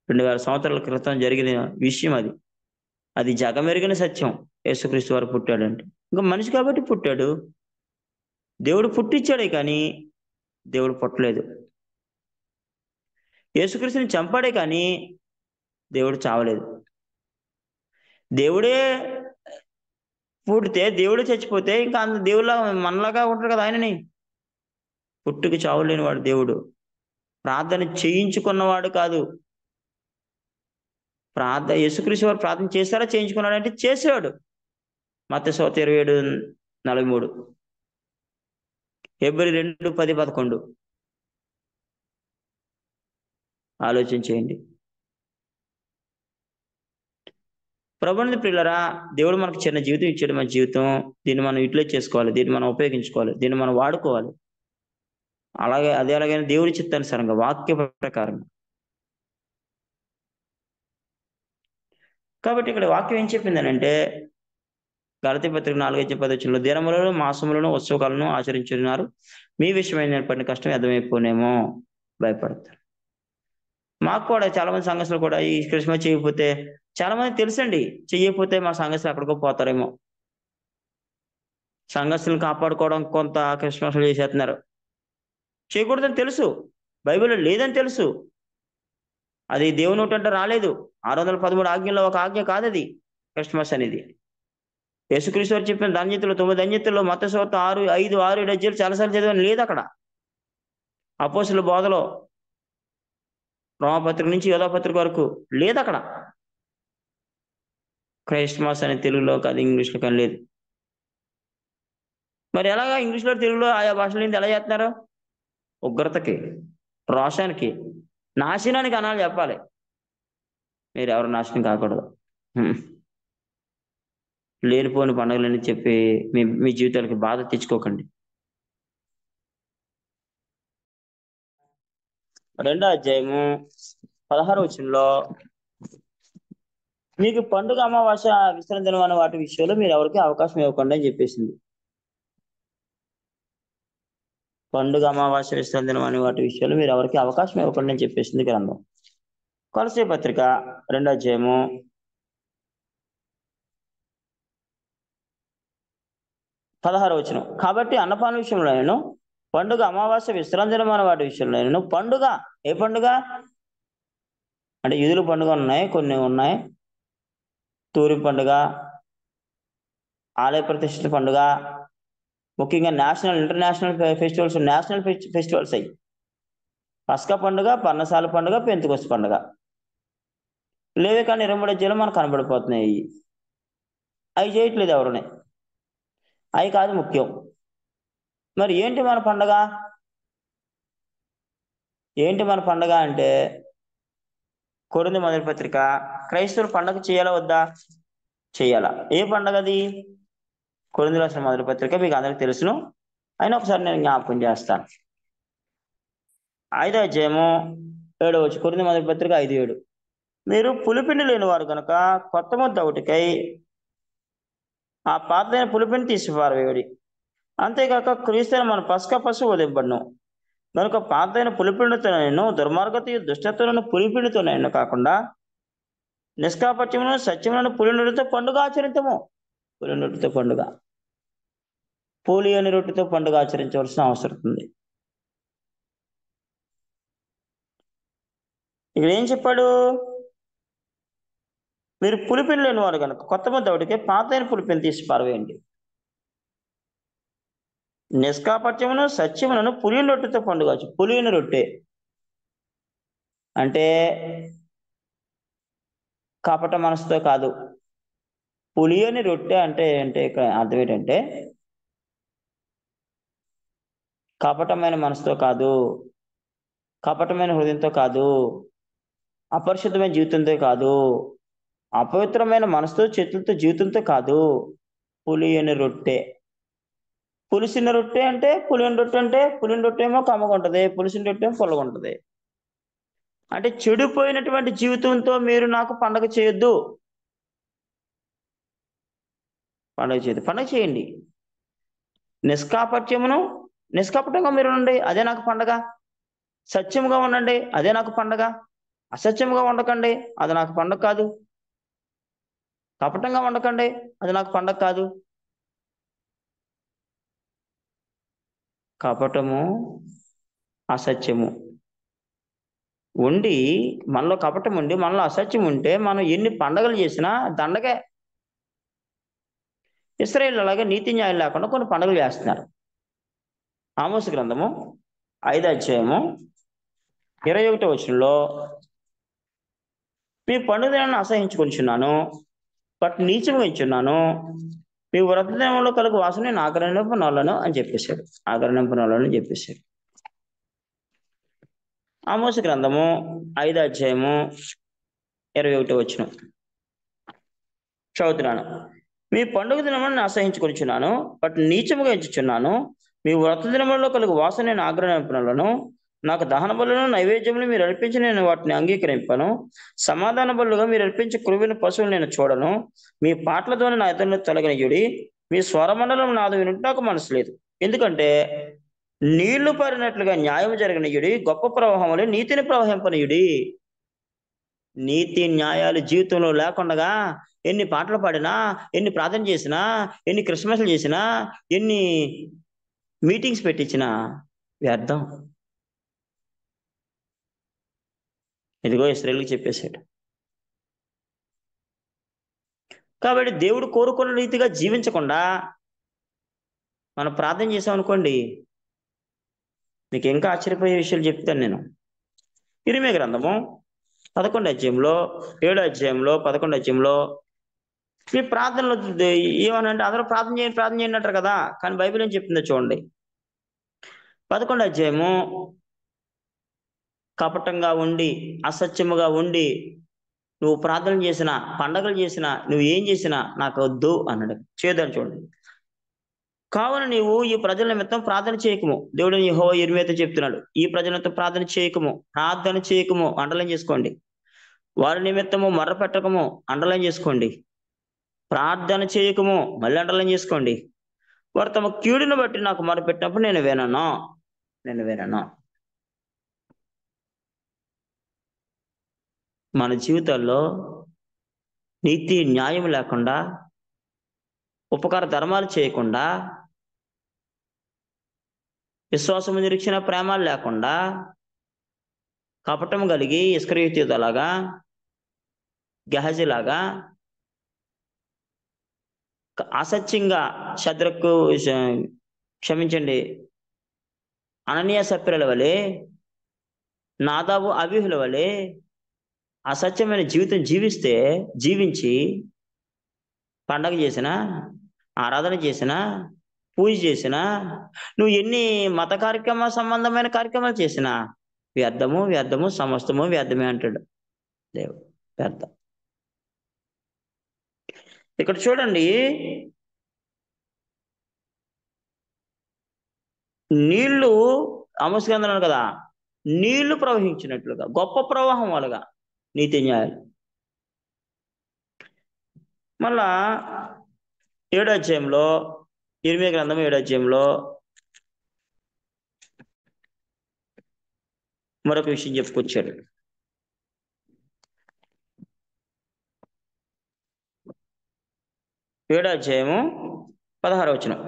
A: 2000 సంవత్సరాల క్రితం జరిగిన విషయం అది. అది జగమెరిగిన సత్యం. యేసుక్రీస్తు వారు పుట్టాడంటే ఇంకా మనిషి కాబట్టి పుట్టాడు. దేవుడు పుట్టించాడే కానీ దేవుడు పుట్టలేదు. యేసుక్రీస్తుని చంపాడే కానీ దేవుడు చావలేదు. దేవుడే పుడితే, దేవుడే చచ్చిపోతే ఇంకా దేవుళ్ళ మనలాగా ఉంటాడు కదా ఆయనని. పుట్టుకి చావు లేనివాడు దేవుడు. ప్రార్థన చేయించుకున్నవాడు కాదు. యేసుక్రీస్తు వారు ప్రార్థన చేశారా, చేయించుకున్నాడు అంటే చేశాడు. మత్తయి సువార్త 27:43, హెబ్రీ 2:10-11 ఆలోచన చేయండి. ప్రభువునందు ప్రియులారా, దేవుడు మనకు చిన్న జీవితం ఇచ్చాడు. మన జీవితం, దీన్ని మనం యూటిలైజ్ చేసుకోవాలి, దీన్ని మనం ఉపయోగించుకోవాలి, దీన్ని మనం వాడుకోవాలి. అలాగైనా దేవుడి చిత్తానుసారంగా వాక్య ప్రకారం. కాబట్టి ఇక్కడ వాక్యం ఏం చెప్పిందనంటే, గలతీ పత్రిక 4:10 దినములను, మాసములను, ఉత్సవకాలను ఆచరించున్నారు. మీ విషయమైన పడిన కష్టం వ్యర్థమైపోనేమో భయపడతారు. మాకు కూడా చాలా మంది సంఘస్థులు కూడా ఈ క్రిస్మస్ చేయకపోతే, చాలా మంది తెలుసండి, చెయ్యకపోతే మా సంఘస్థులు ఎక్కడికో పోతారేమో. సంఘస్థులను కాపాడుకోవడం కొంత క్రిస్మస్లు చేసేస్తున్నారు. చేయకూడదని తెలుసు, బైబిల్లో లేదని తెలుసు. అది దేవుని నోటి అంటే రాలేదు. 613 ఆజ్ఞల్లో ఒక ఆజ్ఞ కాదది క్రిస్మస్ అనేది. యేసుక్రీస్తు వారు చెప్పిన ధన్యతలు 9 ధన్యతల్లో మత్తయి సువార్త 6, 5, 6, 7 అధ్యాయాలు చాలాసార్లు చదివాను, లేదు అక్కడ. అపోస్తలుల బోధలో రోమపత్రిక నుంచి యోధాపత్రిక వరకు లేదు అక్కడ. క్రైస్మస్ అనే తెలుగులో కాదు, ఇంగ్లీష్లో కానీ లేదు. మరి ఎలాగా ఇంగ్లీష్లో, తెలుగులో ఆయా భాషల నుంచి ఎలా చేస్తున్నారు? ఉగ్రతకి, రోషానికి, నాశనానికి అనాలి చెప్పాలి. మీరు ఎవరు నాశనం కాకూడదు. లేనిపోని పండుగలని చెప్పి మీ జీవితాలకి బాధ తెచ్చుకోకండి. 2వ అధ్యాయము 16వ వచనంలో, మీకు పండుగ, అమావాస్య, విశ్రాంతి దినం అనే వాటి విషయంలో మీరు ఎవరికి అవకాశం ఇవ్వకుండా అని చెప్పేసింది. పండుగ, అమావాస్య, విశ్రాంతి దినం అనే వాటి విషయంలో మీరు ఎవరికి అవకాశం ఇవ్వకుండా అని చెప్పేసింది గ్రంథం. కొలస్సీ పత్రిక 2వ అధ్యాయము 16వ వచనం, కాబట్టి అన్నపాన విషయంలో, పండుగ, అమావాస్య, విశ్రాంతి దినం అనే వాటి విషయంలో, పండుగ, ఏ పండుగ అంటే యూదుల పండుగ ఉన్నాయి, కొన్ని ఉన్నాయి. తూరి పండుగ, ఆలయ ప్రతిష్ఠిత పండుగ, ముఖ్యంగా national international festivals, national festivals అయ్యి పస్కా పండుగ, పర్ణశాల పండుగ, పెంతెకొస్తు పండుగ. లేవే కానీ 23 అధ్యాయంలో మనకు కనబడిపోతున్నాయి. అవి చేయట్లేదు ఎవరుని. అవి కాదు ముఖ్యం. మరి ఏంటి మన పండగ? ఏంటి మన పండగ అంటే కొరింథీ మొదటి పత్రిక, క్రైస్తవులు పండగ చేయాలా వద్దా? చేయాలా. ఏ పండగ అది? కొరింథీ రాసిన మొదటి పత్రిక మీకు అందరికి తెలుసును. అయినా ఒకసారి నేను జ్ఞాపకం చేస్తాను. 5వ అధ్యాయము 7వ వచనం, కొరింథీ మొదటి పత్రిక 5:7. మీరు పులిపిండి లేని వారు కనుక కొత్త ముద్ద ఒకటికై ఆ పాతదైన పులిపిండి తీసి పారవేయుడి. అంతేకాక క్రీస్తు మన పస్కా పశువు ఉదయపడను కనుక పాతైన పులిపిండితో నేను దుర్మార్గత దుష్టత్వలను పులిపిండితో నేను కాకుండా నిష్కాపట్యమును సత్యములను పులినొట్టితో పండుగ ఆచరించము. పులినొట్టితో పండుగ, పోలియని రొట్టెతో పండుగ ఆచరించవలసిన అవసరం ఉంది. ఇక్కడ ఏం చెప్పాడు? మీరు పులిపిండి లేని వారు కనుక కొత్త ముద్ద ఒకటికే పాతైన పులిపిండి తీసి పారవేయండి. నిష్కాపట్యమును సత్యములను పులియని రొట్టెతో పండుగ. పులియని రొట్టె అంటే కపట మనసుతో కాదు. పులియని రొట్టె అంటే అర్థం ఏంటంటే కపటమైన మనసుతో కాదు, కపటమైన హృదయంతో కాదు, అపరిశుద్ధమైన జీవితంతో కాదు, అపవిత్రమైన మనసుతో చేతులతో జీవితంతో కాదు. పులియని రొట్టె. పులిసిన రొట్టె అంటే పులియని రొట్టె అంటే పులియని రొట్టె ఏమో కమ్మగా ఉంటుంది, పులిసిన రొట్టె ఏమో పుల్లగా ఉంటుంది. అంటే చెడిపోయినటువంటి జీవితంతో మీరు నాకు పండగ చేయొద్దు. పండగ చేయదు. పండగ చేయండి. నిష్కాపటంగా మీరు ఉండండి, అదే నాకు పండగ. సత్యముగా ఉండండి, అదే నాకు పండగ. అసత్యముగా ఉండకండి, అది నాకు పండగ కాదు. కపటంగా ఉండకండి, అది నాకు పండగ కాదు. కపటము, అసత్యము ఉండి మనలో కపటం ఉండి మనలో అసత్యం ఉంటే మనం ఎన్ని పండగలు చేసినా దండగే. ఇశ్రాయేలు అలాగే నీతి న్యాయం లేకుండా కొన్ని పండుగలు చేస్తున్నారు. ఆమోసు గ్రంథము 5వ అధ్యాయము 21వ వచనంలో మీ పండుగ దినాన్ని అసహించుకొనిచున్నాను, బట్ నీచంగా ఇచ్చున్నాను. మీ వ్రత దినంలో కలుగు వాసన నేను ఆగ్రహింపనోళ్ళను అని చెప్పేశాడు. ఆగ్రహింపనోళ్ళను అని చెప్పేశాడు. ఆమోసు గ్రంథము 5వ అధ్యాయము 21వ వచనం చదువుతున్నాను. మీ పండుగ దినములను అసహించుకొనిచున్నాను, బట్ నీచముగా ఎంచుచున్నాను. మీ వ్రత దినములలో కలుగు వాసన నేను ఆగ్రహింపనలను. నాకు దహన బలులను నైవేద్యములు మీరు అర్పించి నేను వాటిని అంగీకరింపను. సమాధాన బలుగా మీరు అర్పించే క్రొవ్విన పశువులు నేను చూడను. మీ పాటలతోనే నా ఇతరులను తొలగనియుడి. మీ స్వరమండలం నాదు వినుట నాకు మనసు లేదు. ఎందుకంటే నీళ్లు పారినట్లుగా న్యాయం జరగనియుడి, గొప్ప ప్రవాహములే నీతిని ప్రవహింపనీయుడి. నీతి న్యాయాలు జీవితంలో లేకుండా ఎన్ని పాటలు పాడినా, ఎన్ని ప్రార్థన చేసినా, ఎన్ని క్రిస్మస్లు చేసినా, ఎన్ని మీటింగ్స్ పెట్టించినా వ్యర్థం. ఇదిగో ఇశ్రాయేలుకి చెప్పేశాడు. కాబట్టి దేవుడు కోరుకున్న రీతిగా జీవించకుండా మనం ప్రార్థన చేసామనుకోండి, మీకు ఇంకా ఆశ్చర్యపోయే విషయాలు చెప్తాను నేను. ఇర్మీయా గ్రంథము 11వ అధ్యాయంలో 7వ అధ్యాయంలో 11వ అధ్యాయంలో మీ ప్రార్థనలు ఏమనంటే అందరూ ప్రార్థన చేయండి అంటారు కదా, కానీ బైబిల్ ఏం చెప్తుందో చూడండి. 11వ అధ్యాయము కపటంగా ఉండి అసత్యముగా ఉండి నువ్వు ప్రార్థన చేసినా, పండగలు చేసినా, నువ్వు ఏం చేసినా నాకు వద్దు అన్నాడు. చేద్దాను చూడండి. కావున నీవు ఈ ప్రజల నిమిత్తం ప్రార్థన చేయకము. దేవుడు యెహోవా ఇర్మీయాతో చెప్తున్నాడు, ఈ ప్రజల నిమిత్తం ప్రార్థన చేయకము అండర్లైన్ చేసుకోండి. వారి నిమిత్తము మర్ర పెట్టకము అండర్లైన్ చేసుకోండి. ప్రార్థన చేయకము మళ్ళీ అండర్లైన్ చేసుకోండి. వారు తమ కీడును బట్టి నాకు మొర పెట్టినప్పుడు నేను వినను. మన జీవితాల్లో నీతి న్యాయం లేకుండా, ఉపకార ధర్మాలు చేయకుండా, విశ్వాసము నిరీక్షణ ప్రేమాలు లేకుండా, కపటం కలిగి ఇస్కరియోతీయులాగా, గెహజీలాగా, అసత్యంగా షద్రకు క్షమించండి, అననీయ సప్పిరల వలె, నాదాబు అబీహుల వలె అసత్యమైన జీవితం జీవించి పండగ చేసినా, ఆరాధన చేసినా, పూజ చేసినా, నువ్వు ఎన్ని మత సంబంధమైన కార్యక్రమాలు చేసినా వ్యర్థము, వ్యర్థము, సమస్తము వ్యర్థమే అంటాడు దేవుడు. వ్యర్థం. ఇక్కడ చూడండి, నీళ్లు ఆమోస్ గ్రంథంలో కదా, నీళ్లు ప్రవహించినట్లుగా, గొప్ప ప్రవాహం వాళ్ళగా నీతి న్యాయాలు. మళ్ళా 7వ అధ్యాయంలో, ఇర్మీయా గ్రంథం 7వ అధ్యాయంలో మరొక విషయం చెప్పుకొచ్చాడు. 7వ అధ్యాయము 16వ వచనం.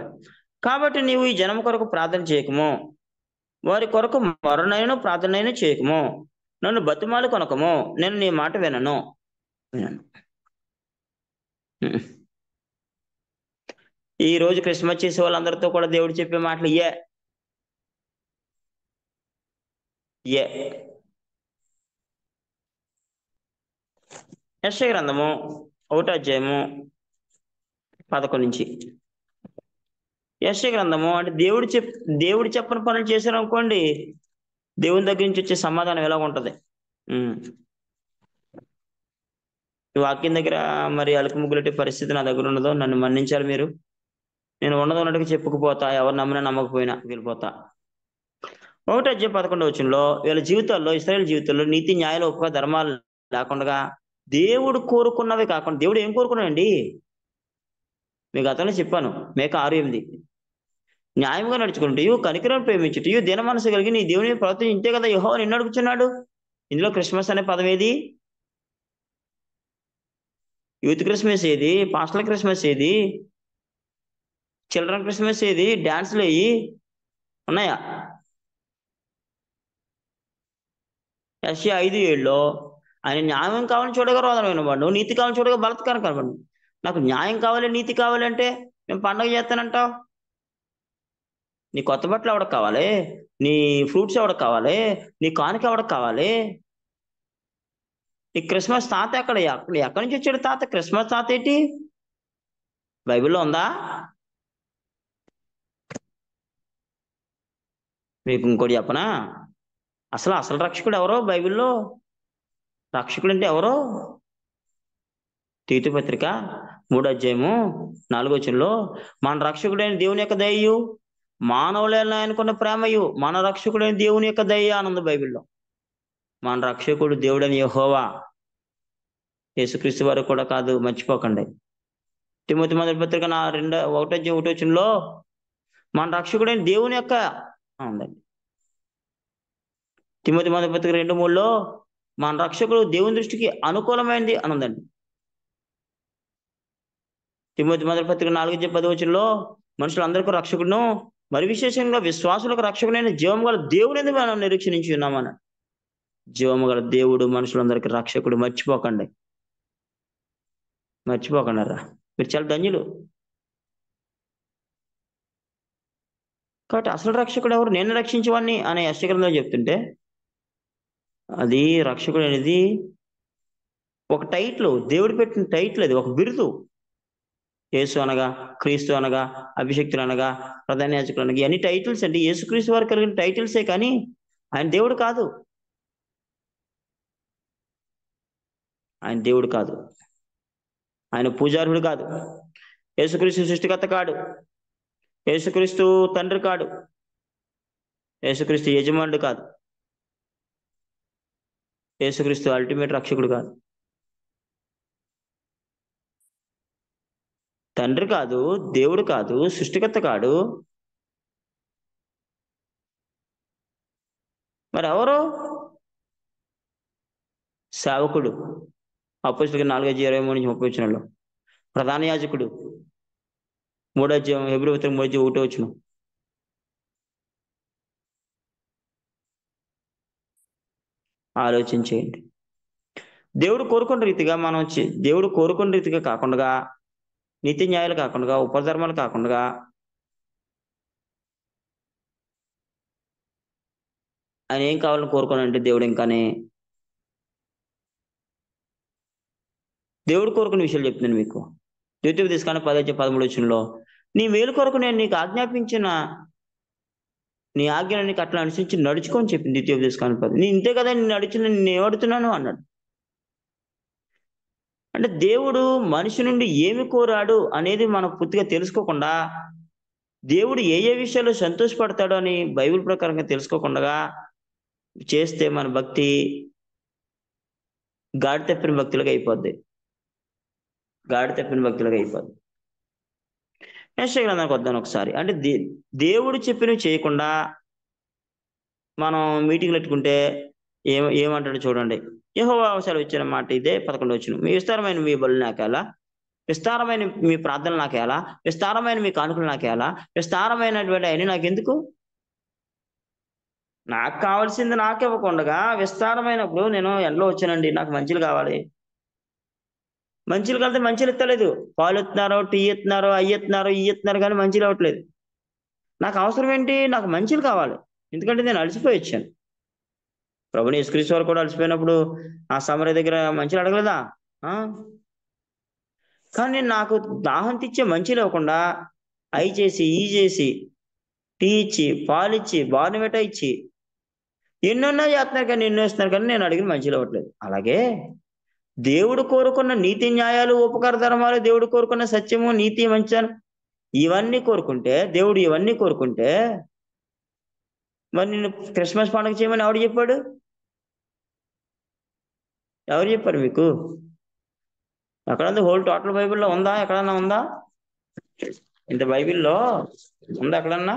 A: కాబట్టి నీవు ఈ జనం కొరకు ప్రార్థన చేయకము, వారి కొరకు మరణైన ప్రార్థనైనా చేయకము, నన్ను బతిమాలు కొనకము, నేను నీ మాట వినను. ఈ రోజు క్రిస్మస్ చేసే వాళ్ళందరితో కూడా దేవుడు చెప్పే మాటలు ఏ యెషయా గ్రంథము 1వ అధ్యాయము 11 నుంచి. యెషయా గ్రంథము అంటే దేవుడు చెప్పని పనులు చేశారు అనుకోండి, దేవుని దగ్గర నుంచి వచ్చే సమాధానం ఎలా ఉంటది. ఈ వాక్యం దగ్గర మరి అలుకు ముగ్గులటి పరిస్థితి నా దగ్గర ఉన్నదో నన్ను మన్నించాలి మీరు. నేను ఉన్నదో ఉన్నట్టుగా చెప్పుకుపోతా, ఎవరు నమ్మినా నమ్మకపోయినా వెళ్ళిపోతా. 1వ అధ్యాయం 11వ వచనంలో వీళ్ళ జీవితాల్లో, ఇశ్రాయేలు జీవితాల్లో నీతి న్యాయాలు ఉప ధర్మాలు లేకుండా దేవుడు కోరుకున్నవి కాకుండా, దేవుడు ఏం కోరుకున్నాడండి? మీకు గతంలో చెప్పాను, మేక 6:8. న్యాయంగా నడుచుకుంటూ, కనికరం ప్రేమించుటూ, దీన మనసు కలిగి నీ దేవుని ప్రవర్తించే కదా యెహోవా నిన్ను అడుగుతున్నాడు. ఇందులో క్రిస్మస్ అనే పదం ఏది? యూత్ క్రిస్మస్ ఏది? పాస్టల్ క్రిస్మస్ ఏది? చిల్డ్రన్ క్రిస్మస్ ఏది? డాన్సులు అయ్యి ఉన్నాయా? యెషయా 5:7లో ఆయన న్యాయం కావాలని చూడగా రోదనమైన వాడు, నీతి కావాలని చూడగా బలత్కారం కనబడు. నాకు న్యాయం కావాలి, నీతి కావాలి అంటే నేను పండగ చేస్తానంటావు. నీ కొత్త బట్టలు ఎవడకు కావాలి? నీ ఫ్రూట్స్ ఎవడకు కావాలి? నీ కానుక ఎవడకు కావాలి? ఈ క్రిస్మస్ తాత ఎక్కడి నుంచి వచ్చాడు తాత? క్రిస్మస్ తాత ఏంటి? బైబిల్లో ఉందా? మీకు ఇంకోటి చెప్పనా? అసలు రక్షకుడు ఎవరో బైబిల్లో? రక్షకుడు అంటే ఎవరో? తీతు పత్రిక 3వ అధ్యాయము 4వ వచనంలో మన రక్షకుడైన దేవుని యొక్క దయయు, మానవులైన ఆయనకున్న ప్రేమయు, మన రక్షకుడైన దేవుని యొక్క దయ ఆనంద. బైబిల్లో మన రక్షకుడు దేవుడని యెహోవా, యేసుక్రీస్తు వారు కూడా కాదు, మర్చిపోకండి. తిమోతి మొదటి పత్రిక 1వ అధ్యాయం 1వ వచనంలో మన రక్షకుడైన దేవుని యొక్క ఉందండి. తిమోతి మొదటి పత్రిక 2:3లో మన రక్షకుడు దేవుని దృష్టికి అనుకూలమైనది అని ఉందండి. తిమోతి మొదటి పత్రిక 4:10 వచనంలో మనుషులందరికీ రక్షకుడును, మరి విశేషంగా విశ్వాసులకు రక్షకుడైన జీవము గల దేవుని ఎందుకు మనం నిరీక్షించి ఉన్నామని. జీవము గల దేవుడు మనుషులందరికీ రక్షకుడు. మర్చిపోకండి రా, మీరు చాలా ధన్యులు. కాబట్టి అసలు రక్షకుడు ఎవరు? నేను రక్షించేవాడిని అనే యెషయా గ్రంథంలో చెప్తుంటే, అది రక్షకుడు అనేది ఒక టైటిల్, దేవుడు పెట్టిన టైటిల్. అది ఒక బిరుదు. యేసు అనగా, క్రీస్తు అనగా, అభిషక్తులు అనగా, ప్రధాన యాజకులు అనగా, ఇవన్నీ టైటిల్స్ అండి. యేసుక్రీస్తు వారు కలిగిన టైటిల్సే కానీ ఆయన దేవుడు కాదు. ఆయన దేవుడు కాదు. ఆయన పూజారుడు కాదు. యేసుక్రీస్తు సృష్టికర్త కాడు. యేసుక్రీస్తు తండ్రి కాడు. యేసుక్రీస్తు యజమానుడు కాదు. యేసుక్రీస్తు అల్టిమేట్ రక్షకుడు కాదు. తండ్రి కాదు, దేవుడు కాదు, సృష్టికర్త కాడు. మరి ఎవరు? సేవకుడు. అపోస్తలుల 4:23-30 వచనంలో ప్రధాన యాజకుడు. 3వ అధ్యాయం హెబ్రీ పత్రిక 3:1 వచనం. ఆలోచించేయండి. దేవుడు కోరుకున్న రీతిగా కాకుండా, నీతి న్యాయాలు కాకుండా, ఉపధర్మాలు కాకుండా ఆయన ఏం కావాలని కోరుకోనంటే దేవుడు ఇంకానే దేవుడు కోరుకునే విషయాలు చెప్తున్నాను మీకు. ద్వితీయోపదేశకాండం 10:13 నీ మేలు కొరకు నేను నీకు ఆజ్ఞాపించిన నీ ఆజ్ఞను నీకు అట్లా అనుసరించి నడుచుకో అని చెప్పింది ద్వితీయోపదేశకాండం 10. నేను ఇంతే కదా నేను నడిచిన నేను ఏమడుతున్నాను అన్నాడు. అంటే దేవుడు మనిషి నుండి ఏమి కోరాడు అనేది మనం పూర్తిగా తెలుసుకోకుండా, దేవుడు ఏ ఏ విషయాల్లో సంతోషపడతాడో అని బైబిల్ ప్రకారంగా తెలుసుకోకుండా చేస్తే మన భక్తి గాడి తప్పిన భక్తులుగా అయిపోద్ది. గాడి తప్పిన భక్తులుగా అయిపోద్ది. యెషయా గ్రంథానికి వద్దాం ఒకసారి. అంటే దేవుడు చెప్పినవి చేయకుండా మనం మీటింగ్లు పెట్టుకుంటే ఏమంటాడో చూడండి. యెహోవా సెలవిచ్చిన మాట ఇదే 11వ వచనం. మీ విస్తారమైన మీ బలులు నాకేలా, విస్తారమైన మీ ప్రార్థనలు నాకేలా, విస్తారమైన మీ కానుకలు నాకేలా, విస్తారమైనటువంటి అన్ని నాకెందుకు? నాకు కావాల్సింది నాకివ్వకుండగా విస్తారమైనప్పుడు నేను ఎండలో వచ్చానండి, నాకు మంచిలు కావాలి. మంచిలు కలితే మంచిలు ఇస్తలేదు. పాలు ఇస్తున్నారు, టీ ఇస్తున్నారు, అవి ఇస్తున్నారు, ఇవి ఇస్తున్నారు కానీ మంచిలు ఇవ్వట్లేదు. నాకు అవసరం ఏంటి? నాకు మంచిలు కావాలి. ఎందుకంటే నేను అలసిపోయి వచ్చాను. ప్రభుని యేసుక్రీస్తు వారు కూడా అలసిపోయినప్పుడు ఆ సమరయ దగ్గర మంచిలు అడగలేదా? కానీ నాకు దాహం తీర్చే మంచిలు ఇవ్వకుండా అవి చేసి, ఈ చేసి, టీ ఇచ్చి, పాలిచ్చి, బార్నవిటా ఇచ్చి ఎన్నెన్నో చేస్తున్నారు కానీ ఎన్నో ఇస్తున్నారు కానీ నేను అడిగిన మంచిలు ఇవ్వట్లేదు. అలాగే దేవుడు కోరుకున్న నీతి న్యాయాలు, ఉపకార ధర్మాలు, దేవుడు కోరుకున్న సత్యము, నీతి, మంచి ఇవన్నీ కోరుకుంటే, దేవుడు ఇవన్నీ కోరుకుంటే మరి నేను క్రిస్మస్ పండుగ చేయమని ఎవడు చెప్పాడు? ఎవరు చెప్పారు మీకు? ఎక్కడంది టోటల్ బైబిల్లో ఉందా? ఎక్కడన్నా ఉందా? ఇంత బైబిల్లో ఉందా ఎక్కడన్నా?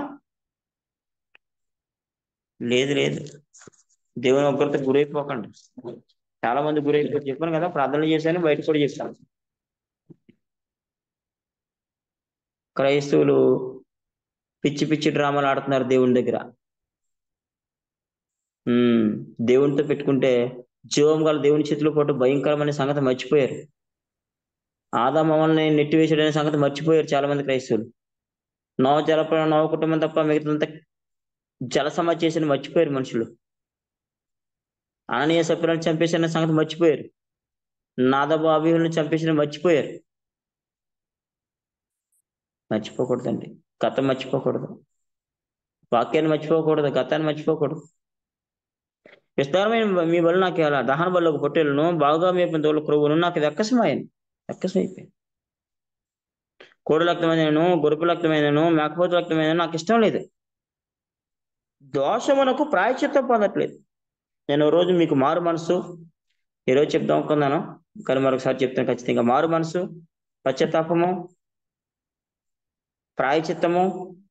A: లేదు లేదు. దేవుని ఉగ్రత గురైపోకండి. చాలా మంది గురైపోయి చెప్పాను కదా, ప్రార్థనలు చేశాను, బయట కూడా చేశాను. క్రైస్తవులు పిచ్చి పిచ్చి డ్రామాలు ఆడుతున్నారు దేవుని దగ్గర. దేవునితో పెట్టుకుంటే జీవం గల దేవుని చేతిలో పాటు భయంకరమైన సంగతి మర్చిపోయారు. ఆదాము మమ్మల్ని నెట్టివేసాడనే సంగతి మర్చిపోయారు చాలా మంది క్రైస్తవులు. నవ కుటుంబం తప్ప మిగతాంతా జల సమాధి చేసిన మర్చిపోయారు మనుషులు. అననీయ సప్పిరాన్ని చంపేసిన సంగతి మర్చిపోయారు. నాదబు అబీహులను చంపేసిన మర్చిపోయారు. మర్చిపోకూడదండి. గతం మర్చిపోకూడదు. వాక్యాన్ని మర్చిపోకూడదు. గతాన్ని మర్చిపోకూడదు. విస్తారమైన మీ బలు నాకు ఎలా దహన బలు ఒక పొట్టేలను బాగా మేపిన తోలు క్రొవ్వును నాకు ఇది అక్కసమైపోయింది. కోడి రక్తమైనను, గొరుపు రక్తమైనను, మేకపోతు రక్తమైన నాకు ఇష్టం లేదు. దోషమునకు ప్రాయశ్చిత్తం పొందట్లేదు. నేను రోజు మీకు మారు మనసు ఈరోజు చెప్దాం అనుకున్నాను కానీ మరొకసారి చెప్తాను ఖచ్చితంగా. మారు మనసు, పశ్చాత్తాపము, ప్రాయశ్చిత్తము,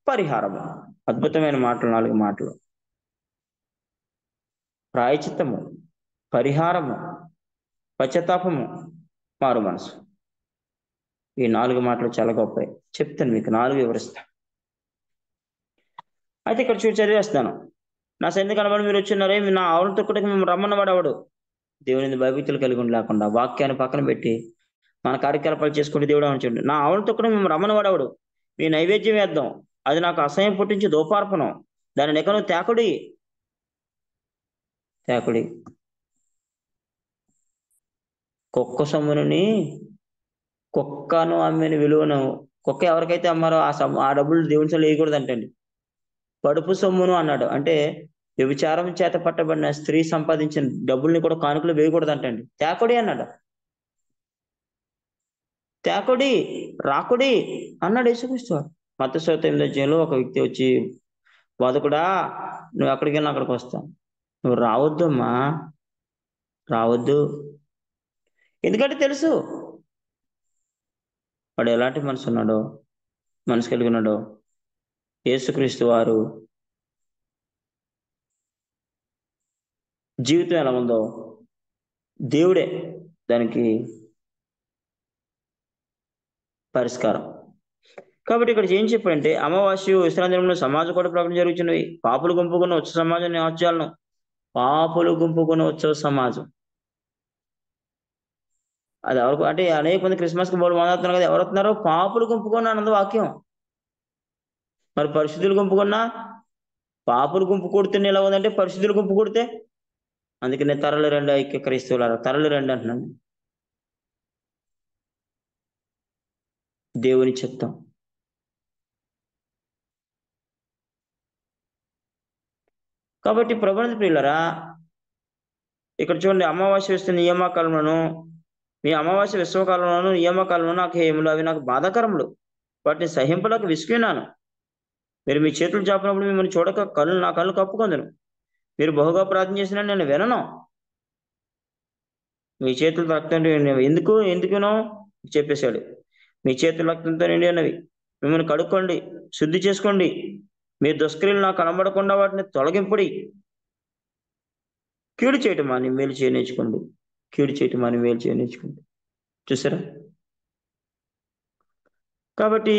A: పరిహారము. అద్భుతమైన మాటలు, 4 మాటలు. ప్రాయశ్చిత్తము, పరిహారము, పశ్చాత్తాపము, మారు మనసు. ఈ 4 మాటలు చాలా గొప్పవి. చెప్తాను మీకు 4 వివరిస్తా. అయితే ఇక్కడ చదివేస్తాను. నా సన్నిధి కనబడి మీరు వచ్చినారే, నా ఆవులను తొక్కుటకు మేము రమ్మన్నవాడు ఎవడు? దేవుని భయభక్తులు కలిగి ఉండి లేకుండా వాక్యాన్ని పక్కన పెట్టి మన కార్యకలాపాలు చేసుకుంటే దేవుడు ఉంచండి. నా ఆవులను తొక్కడం మేము రమ్మన్నవాడు ఎవడు? మీ నైవేద్యం వేద్దాం, అది నాకు అసహ్యం పుట్టించి దోపార్పణం, దాని నెకను తేకుడి. కుక్క సొమ్ముని కుక్కను అమ్మిన విలువను కుక్క ఎవరికైతే అమ్మారో ఆ డబ్బులు దేవుని సొమ్ములు వేయకూడదంటండి. పడుపు సొమ్మును అన్నాడు. అంటే వ్యభిచారం చేత పట్టబడిన స్త్రీ సంపాదించిన డబ్బుల్ని కూడా కానుకలు వేయకూడదంటండి. తేకుడి అన్నాడు. తేకుడి, రాకుడి అన్నాడు యేసుక్రీస్తు. మత్తయి 8:8 ఒక వ్యక్తి వచ్చి, బోధకుడా నువ్వు ఎక్కడికి వెళ్ళినా అక్కడికి వస్తాను, నువ్వు రావద్దమ్మా, రావద్దు. ఎందుకంటే తెలుసు వాడు ఎలాంటి మనసు కలిగి ఉన్నాడో. యేసుక్రీస్తు వారు జీవితం ఎలా ఉందో దేవుడే దానికి పరిష్కారం. కాబట్టి ఇక్కడ ఏం చెప్పంటే అమావాస్య విశ్రాంతిలో సమాజ కూడా ప్రకటన జరుగుతున్నవి. పాపులు గుంపుకున్న ఉత్సవ సమాజం నేర్చాలను. పాపులు గుంపుకున్న ఉత్సవ సమాజం అది ఎవరికి అంటే అనేక మంది క్రిస్మస్కి బోర్డు మొదలవుతున్నారు కదా, ఎవరు వస్తున్నారు? పాపులు గుంపుకున్న అన్నది వాక్యం. మరి పరిశుద్ధులు గుంపుకున్నా పాపులు గుంపు కూడితేనే ఎలా ఉందంటే పరిశుద్ధుల గుంపు కూడితే, అందుకనే తరలి రండి ఐక్య క్రైస్తవులారా, తరలి రండి అంటున్నాను. దేవుని చిత్తం. కాబట్టి ప్రభునందు ప్రియులారా, ఇక్కడ చూడండి, అమావాస్య వేస్తే నియామకాలములను, మీ అమావాస్య విశ్వకాలంలోను నియామకాలను నాకు హేయములు, అవి నాకు బాధాకరములు, వాటిని సహింపలకు విసిగినాను. మీరు మీ చేతులు చాపినప్పుడు మిమ్మల్ని చూడక నా కళ్ళు కప్పుకొందును. మీరు బహుగా ప్రార్థన చేసినా నేను వినను. మీ చేతులు రక్తంతో నిండినవి. ఎందుకునో చెప్పేశాడు. మీ చేతులు రక్తంతో నిండి ఉన్నవి. మిమ్మల్ని కడుక్కోండి, శుద్ధి చేసుకోండి. మీ దుష్క్రియలు నాకు కనబడకుండా వాటిని తొలగింపుడి. కీడు చేయటం అని మేలు చేయనేర్చుకోండి. కీడు చేయటం అని మేలు చేయనేర్చుకోండి. చూసారా? కాబట్టి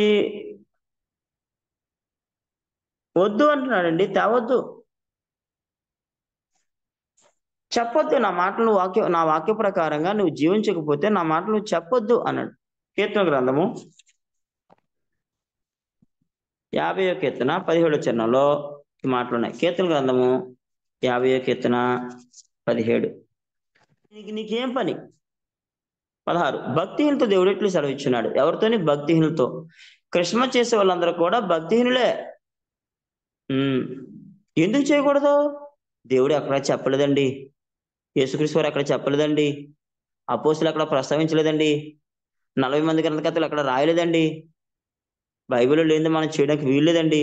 A: వద్దు అంటున్నాడండి, తేవద్దు. చెప్పొద్దు. నా వాక్య ప్రకారంగా నువ్వు జీవించకపోతే నా మాటలు నువ్వు చెప్పొద్దు అన్నాడు. కీర్తన గ్రంథము 50వ కీర్తన 17వ చరణంలో ఈ మాటలు ఉన్నాయి. కీర్తన గ్రంథము 50వ కీర్తన 17. నీకేం పని? 16. భక్తిహీనతో దేవుడు ఎట్లు సెలవిచ్చున్నాడు. ఎవరితోని? భక్తిహీనులతో. క్రిస్మస్ చేసే వాళ్ళందరూ కూడా భక్తిహీనులే. ఎందుకు చేయకూడదు? దేవుడు ఎక్కడ చెప్పలేదండి. యేసుక్రీస్తు వారు ఎక్కడ చెప్పలేదండి. అపోస్తులు అక్కడ ప్రస్తావించలేదండి. 40 మంది గ్రంథకర్తలు అక్కడ రాయలేదండి. బైబిల్లో లేనిది మనం చేయడానికి వీల్లేదండి.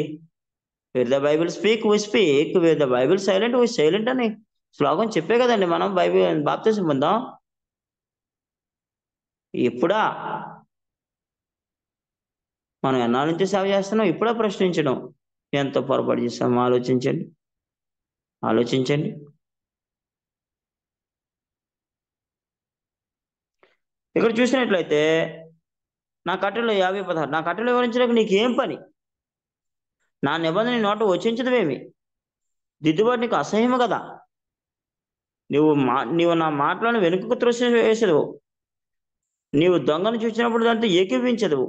A: Where the Bible speak we speak, where the Bible silent we silent అని శ్లోకం చెప్పే కదండి మనం బైబిల్ బాప్తిసం పొందాం. ఎప్పుడా? మనం ఎన్నాళ్ళ నుంచి సేవ చేస్తున్నాం? ఇప్పుడా ప్రశ్నించడం? ఎంతో పొరపాటు చేస్తాం. ఆలోచించండి. ఇక్కడ చూసినట్లయితే నా కట్టెలో 50:16. నా కట్టెలు వివరించడానికి నీకేం పని? నా నిబంధన నోట వచించదవేమి? దిద్దుబాటు నీకు అసహ్యము కదా. నీవు నా మాటలను వెనుకకు త్రోసి వేసేదవు. నీవు దొంగను చూసినప్పుడు దాంతో ఏకీవించదు.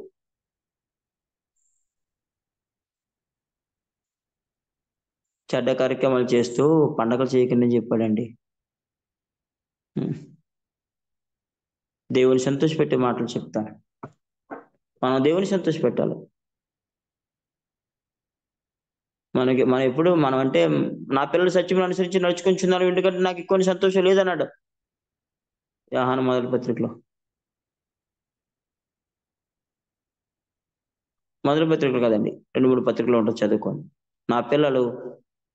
A: చెడ్డ కార్యక్రమాలు చేస్తూ పండగలు చేయకుండా చెప్పాడండి. దేవుని సంతోషపెట్టే మాటలు చెప్తాను. మనం దేవుని సంతోష పెట్టాలి. మనం ఎప్పుడు మనం అంటే నా పిల్లలు సత్యం అనుసరించి నడుచుకుంటున్నారు, ఎందుకంటే నాకు ఎక్కువ సంతోషం లేదన్నాడు యోహాను మొదటి పత్రికలో. మొదటి పత్రికలు కదండి, 2-3 పత్రికలు ఉంటుంది, చదువుకోండి. నా పిల్లలు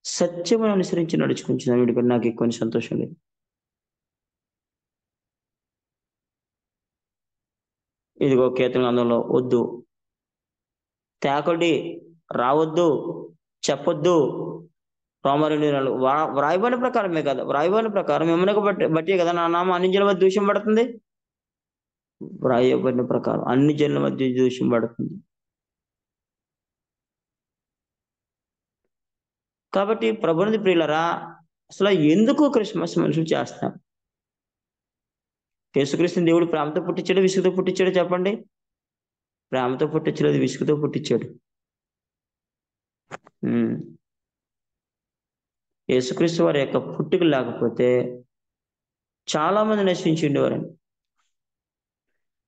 A: సత్యమును అనుసరించి నడుచుకుంటున్నారు, ఎందుకంటే నాకు ఎక్కువ సంతోషం లేదు. ఇదిగో కీర్తన గ్రంథంలో వద్దు, తేకండి, రావద్దు, చెప్పొద్దు. రోమరు వ్రాయబడిన ప్రకారమే కదా, వ్రాయబడిన ప్రకారం మిమ్మల్ని బట్టి కదా నా నామం అన్ని జనుల మధ్య దూషం పడుతుంది. వ్రాయబడిన ప్రకారం అన్ని జనుల మధ్య దూషం పడుతుంది. కాబట్టి ప్రభువుని ప్రియులరా, అసలు ఎందుకు క్రిస్మస్ మనుషులు చేస్తారు? యేసుక్రీస్తుని దేవుడు ప్రేమతో పుట్టించాడు, విసుగుతో పుట్టించాడు? చెప్పండి. ప్రేమతో పుట్టించలేదు, విసుగుతో పుట్టించాడు. యేసుక్రీస్తు వారి యొక్క పుట్టుక లేకపోతే చాలా మంది నశించి ఉండేవారండి.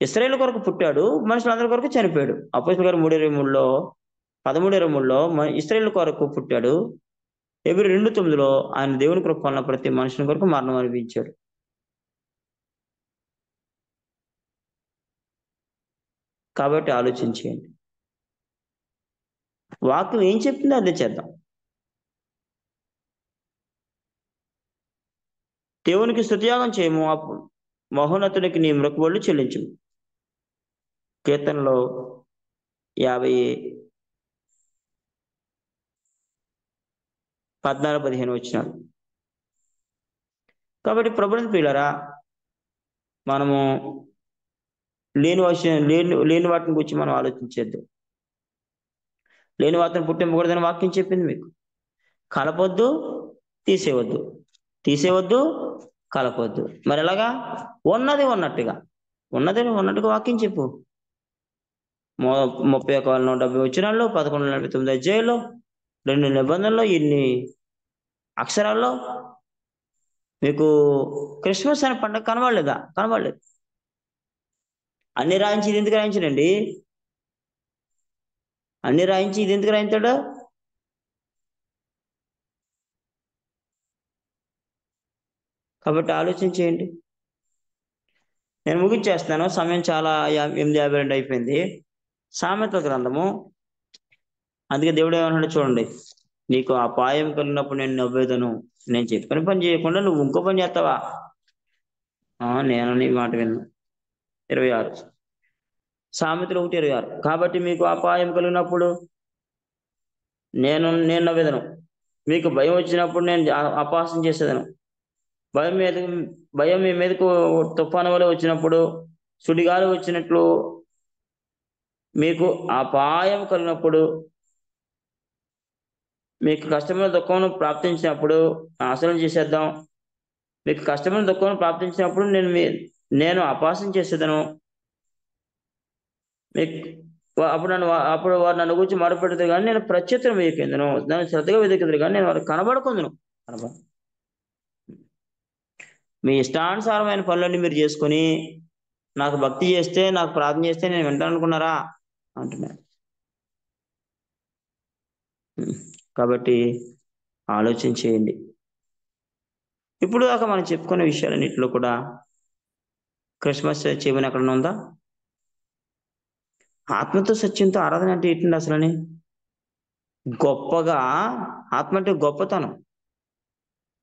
A: ఇశ్రాయేలు కొరకు పుట్టాడు, మనుషులందరి కొరకు చనిపోయాడు. అపోస్తలుల గారు 3:23లో 13:23లో ఇశ్రాయేలు కొరకు పుట్టాడు. హెబ్రీ 2:9లో ఆయన దేవుని కృప వలన ప్రతి మనుషుని కొరకు మరణం అనిపించాడు. కాబట్టి ఆలోచించేయండి. వాక్యం ఏం చెప్తుందో అదే చేద్దాం. దేవునికి స్తుతియాగం చేయము, మహోన్నతునికి నీ మొక్కుబడులు చెల్లించము. కీర్తనలో 50:14-15 వచ్చినాడు. కాబట్టి ప్రభువుని ప్రియులారా, మనము లేని వాటిని గురించి మనం ఆలోచించేద్దు. లేని వాటిని పుట్టింపకూడదని వాక్యం చెప్పింది మీకు. కలపొద్దు, తీసేవద్దు, కలపొద్దు. మరి ఎలాగా? ఉన్నది ఉన్నట్టుగా వాక్యం చెప్పు. 31:70 వచనాల్లో 11:49 అధ్యాయంలో 2 నిబంధనల్లో ఇన్ని అక్షరాల్లో మీకు క్రిస్మస్ అనే పండుగ కనబడలేదా? కనబడలేదు. అన్ని రాయించి ఇది ఎందుకు రాయించాడండి? అన్ని రాయించి ఇది ఎందుకు రాయించాడు? కాబట్టి ఆలోచన చేయండి. నేను ముగించేస్తున్నాను. సమయం చాలా 8:52 అయిపోయింది. సామెతల గ్రంథము, అందుకే దేవుడు ఏమన్నాడో చూడండి. నీకు అపాయం కలిగినప్పుడు నేను నవ్వేదను. నేను చెప్పిన పని చేయకుండా నువ్వు ఇంకో పని చేస్తావా? నేను నీ మాట విన్ను. 26 సామెతలు 1:26 కాబట్టి మీకు అపాయం కలిగినప్పుడు నేను నవ్వేదను. మీకు భయం వచ్చినప్పుడు నేను అపహాస్యం చేసేదను. భయం మీద భయం మీ మీదకు తుఫాను వలె వచ్చినప్పుడు, సుడిగాలి వచ్చినట్లు మీకు అపాయం కలిగినప్పుడు, మీకు కష్టమైన దుఃఖమును ప్రాప్తించినప్పుడు నాశనం చేసేద్దాం. మీకు కష్టమైన దుఃఖమును ప్రాప్తించినప్పుడు నేను అపహాస్యం చేసేదను. మీకు అప్పుడు వారు నన్ను గురించి మొరపెట్టుదురు గాని నేను ప్రత్యుత్తరం ఇయ్యకుందును. నన్ను శ్రద్ధగా వెదకుదురు గాని నేను వారికి కనబడకుందును. మీ ఇష్టానుసారమైన పనులన్నీ మీరు చేసుకొని నాకు భక్తి చేస్తే, నాకు ప్రార్థన చేస్తే నేను వింటాననుకున్నారా అంటున్నాడు. కాబట్టి ఆలోచన చేయండి. ఇప్పుడు దాకా మనం చెప్పుకున్న విషయాలన్నిటిలో కూడా క్రిస్మస్ చేయమని ఎక్కడన్నా ఉందా? ఆత్మతో సత్యంతో ఆరాధన అంటే ఏంటండి అసలని? గొప్పగా, ఆత్మ అంటే గొప్పతనం.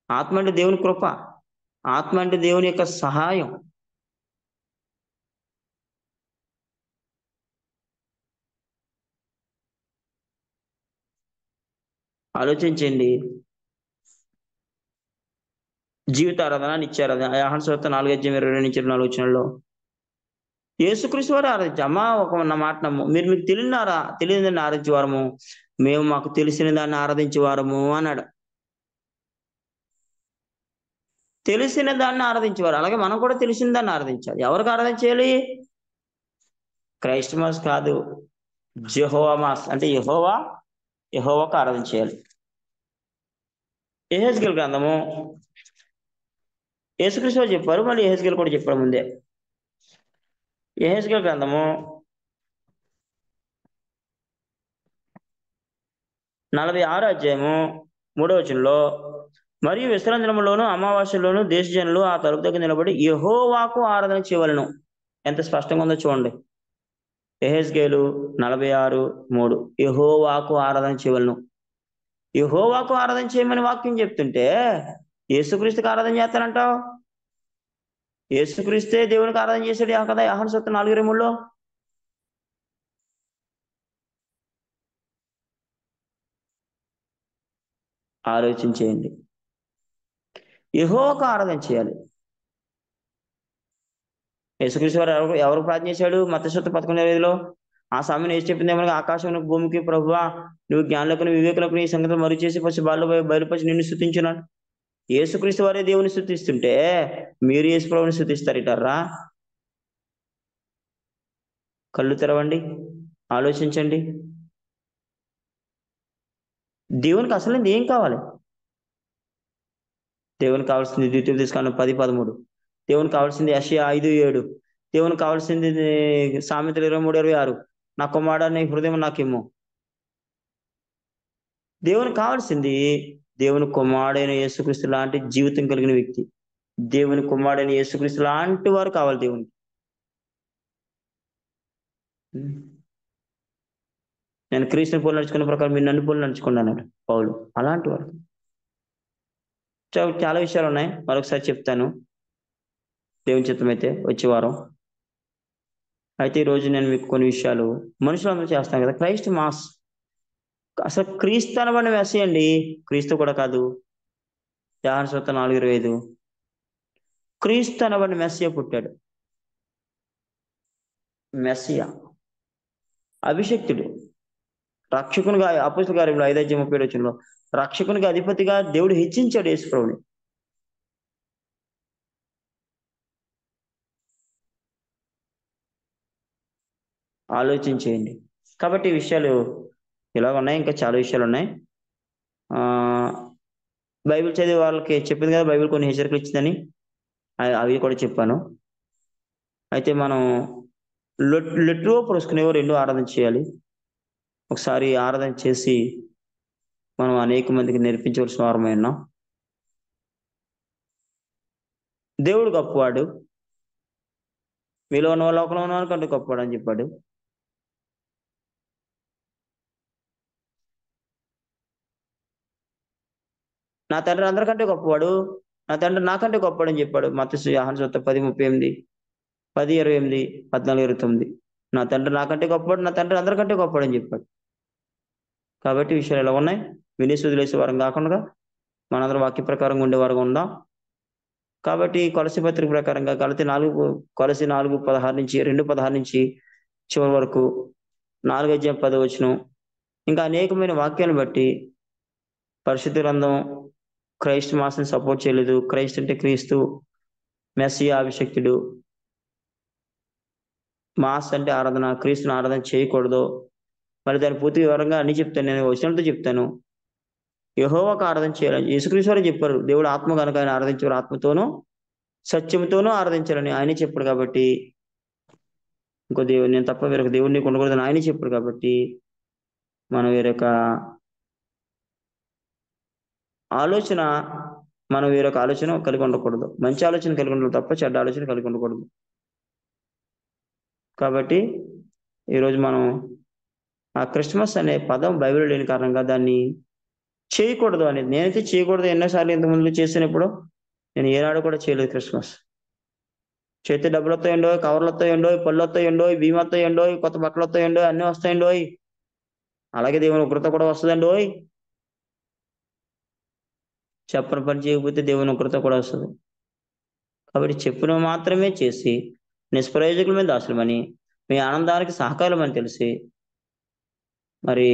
A: ఆత్మ అంటే దేవుని కృప. ఆత్మ అంటే దేవుని యొక్క సహాయం. ఆలోచించండి. జీవితారాధన, నిత్యారాధన. యోహాను సువార్త 4:22-24 వచనాల్లో యేసుక్రీస్తు వారు ఆరాధించాం. అమ్మా నా మాట నమ్ము. మీకు తెలియని దాన్ని ఆరాధించేవారము. మేము మాకు తెలిసిన దాన్ని ఆరాధించేవారము అన్నాడు. తెలిసిన దాన్ని ఆరాధించేవారు. అలాగే మనం కూడా తెలిసిన దాన్ని ఆరాధించాలి. ఎవరికి ఆరాధన చేయాలి? క్రైస్టమస్ కాదు. జెహోవా మాస్ అంటే యెహోవాకు ఆరాధన చేయాలి. యెహెజ్కేలు గ్రంథము యేసుక్రీస్తు వారు చెప్పారు. మళ్ళీ యెహెజ్కేలు కూడా చెప్పాడు ముందే. యెహెజ్కేలు గ్రంథము 46 అధ్యాయము 3వ వచనంలో మరియు విశ్రాంతి దినములోను అమావాస్యలోను దేశజనులు ఆ తలుపు దగ్గర నిలబడి యెహోవాకు ఆరాధన చేయవలెను. ఎంత స్పష్టంగా ఉందో చూడండి. యెహెజ్కేలు 46:3 యెహోవాకు ఆరాధన చేయవలెను. యెహోవాకు ఆరాధన చేయమని వాక్యం చెప్తుంటే యేసుక్రీస్తుకి ఆరాధన చేస్తానంటావు? యేసుక్రీస్తే దేవునికి ఆరాధన చేశాడు కదా యోహాను సువార్త 4:23లో. ఆలోచించేయండి. యెహోవాకు ఆరాధన చేయాలి. యేసుక్రీస్తు వారు ఎవరికి ప్రార్థన చేశాడు? మత్తయి సువార్త 11:25లో ఆ సమయంలో యేసు చెప్పిందేమనగా ఆకాశమునకు భూమికి ప్రభువా నువ్వు జ్ఞానులకును వివేకులకు ఈ సంగతులు మరుచేసి పసి బాలులో బయలుపరిచి నిన్ను స్తుతించున్నాడు. యేసుక్రీస్తు వారే దేవుని స్తుతిస్తుంటే మీరు యేసు ప్రభువుని స్తుతిస్తారటరా? కళ్ళు తెరవండి. ఆలోచించండి. దేవునికి అసలైంది ఏం కావాలి? దేవునికి కావాల్సింది ద్వితీయోపదేశకాండం 10:13. దేవునికి కావాల్సింది యెషయా 5:7. దేవునికి కావాల్సింది సామెతలు 23:26. నా కుమారుడా నీ హృదయం నాకిమ్ము. దేవునికి కావాల్సింది దేవుని కుమారుడైన యేసుక్రీస్తు లాంటి జీవితం కలిగిన వ్యక్తి. దేవుని కుమారుడైన యేసుక్రీస్తు లాంటి వారు కావాలి దేవునికి. నేను క్రీస్తుని పోలి నడుచుకున్న ప్రకారం మీరు నన్ను పోలి నడుచుకోండి అన్నాడు పౌలు. అలాంటి వారు. చాలా విషయాలు ఉన్నాయి. మరొకసారి చెప్తాను. దేవుని చిత్తమైతే వచ్చే వారం. అయితే ఈరోజు నేను మీకు కొన్ని విషయాలు మనుషులందరూ చేస్తాం కదా. Christ mass. అసలు క్రీస్తు అనబడిన మెస్సీ అండి. క్రీస్తు కూడా కాదు. యోహాను సువార్త 4:25 క్రీస్తు అనబడిన మెస్సియా పుట్టాడు. మెస్సియా అభిషక్తుడు. రక్షకునిగా అపోస్తలుల కార్యములు 5:37 వచనంలో రక్షకునిగా అధిపతిగా దేవుడు హెచ్చించాడు యేసు ప్రభువుని. ఆలోచించేయండి. కాబట్టి ఈ విషయాలు ఇలా ఉన్నాయి. ఇంకా చాలా విషయాలు ఉన్నాయి. బైబిల్ చదివే వాళ్ళకి చెప్పింది కదా, బైబిల్ కొన్ని హెచ్చరికలు ఇచ్చిందని, అవి కూడా చెప్పాను. అయితే మనం లొట్టులో పొడుచుకునేవో రెండు ఆరాధన చేయాలి. ఒకసారి ఆరాధన చేసి మనం అనేక మందికి నేర్పించవలసిన వారమై ఉన్నాం. దేవుడు గొప్పవాడు, మీలో ఉన్న లోకంలో ఉన్న కంటే గొప్పవాడు అని చెప్పాడు. నా తండ్రి అందరికంటే గొప్పవాడు, నా తండ్రి నాకంటే గొప్పవాడు అని చెప్పాడు. మత్తయి యోహాను సువార్త 10:38, 10:28, 14:29. నా తండ్రి నాకంటే గొప్పవాడు, నా తండ్రి అందరికంటే గొప్పవాడు అని చెప్పాడు. కాబట్టి విషయాలు ఎలా ఉన్నాయి? వినేసి వదిలేసే వారం కాకుండా మనందరం వాక్య ప్రకారంగా ఉండేవారుగా ఉందాం. కాబట్టి కొలసి పత్రిక ప్రకారంగా కొలసి 4:16 నుంచి 2:16 నుంచి చివరి వరకు 4:10 ఇంకా అనేకమైన వాక్యాలను బట్టి పరిశుద్ధ గ్రంథం క్రైస్ట్ మాస్ని సపోర్ట్ చేయలేదు. క్రైస్ట్ అంటే క్రీస్తు, మెస్సియా అభిషక్తుడు, మాస్ అంటే ఆరాధన, క్రీస్తుని ఆరాధన చేయకూడదు. మరి దాని పూర్తి వివరంగా అన్ని చెప్తాను, నేను వచనంతో చెప్తాను. యెహోవాకు ఆరాధన చేయాలని యేసుక్రీస్తు వారే చెప్పారు. దేవుడు ఆత్మ కనుక ఆయన ఆరాధించేవారు ఆత్మతోనూ సత్యంతోనూ ఆరాధించాలని ఆయనే చెప్పాడు. కాబట్టి ఇంకో దేవుడు నేను తప్ప వేరొక దేవుడు నీకు ఉండకూడదని ఆయనే చెప్పాడు. కాబట్టి మనం వేరొక ఆలోచన కలిగి ఉండకూడదు. మంచి ఆలోచన కలిగి ఉండాలి తప్ప చెడ్డ ఆలోచన కలిగి ఉండకూడదు. కాబట్టి ఈరోజు మనం ఆ క్రిస్మస్ అనే పదం బైబిల్లో లేని కారణంగా దాన్ని చేయకూడదు అనేది, నేనైతే చేయకూడదు ఎన్నోసార్లు ఇంతకుముందు చేసినప్పుడు, నేను ఏనాడు కూడా చేయలేదు. క్రిస్మస్ చేతి డబ్బులు వస్తాయండో, కవర్లు వస్తాయండో, పళ్ళు వస్తాయండో, బియ్యం వస్తాయండో, కొత్త బట్టలు వస్తాయండో, అన్నీ వస్తాయండో. అలాగే దేవుని ఉగ్రత కూడా వస్తుందండో. చెప్పని పని చేయకపోతే దేవుని ఉగ్రత కూడా వస్తుంది. కాబట్టి చెప్పిన మాత్రమే చేసి నిష్ప్రయోజకులమైన దాసులమని, మీ ఆనందానికి సహకారమని తెలిసి, మరి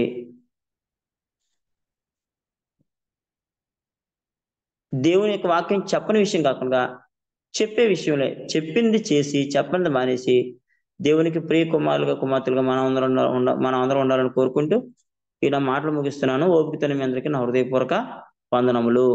A: దేవుని యొక్క వాక్యం చెప్పని విషయం కాకుండా చెప్పే విషయంలో చెప్పింది చేసి చెప్పనిది మానేసి దేవునికి ప్రియ కుమార్తెలుగా మనం అందరం ఉండాలని కోరుకుంటూ ఇలా మాటలు ముగిస్తున్నాను. ఓపికతో మీ అందరికీ నా హృదయపూర్వక వందనములు.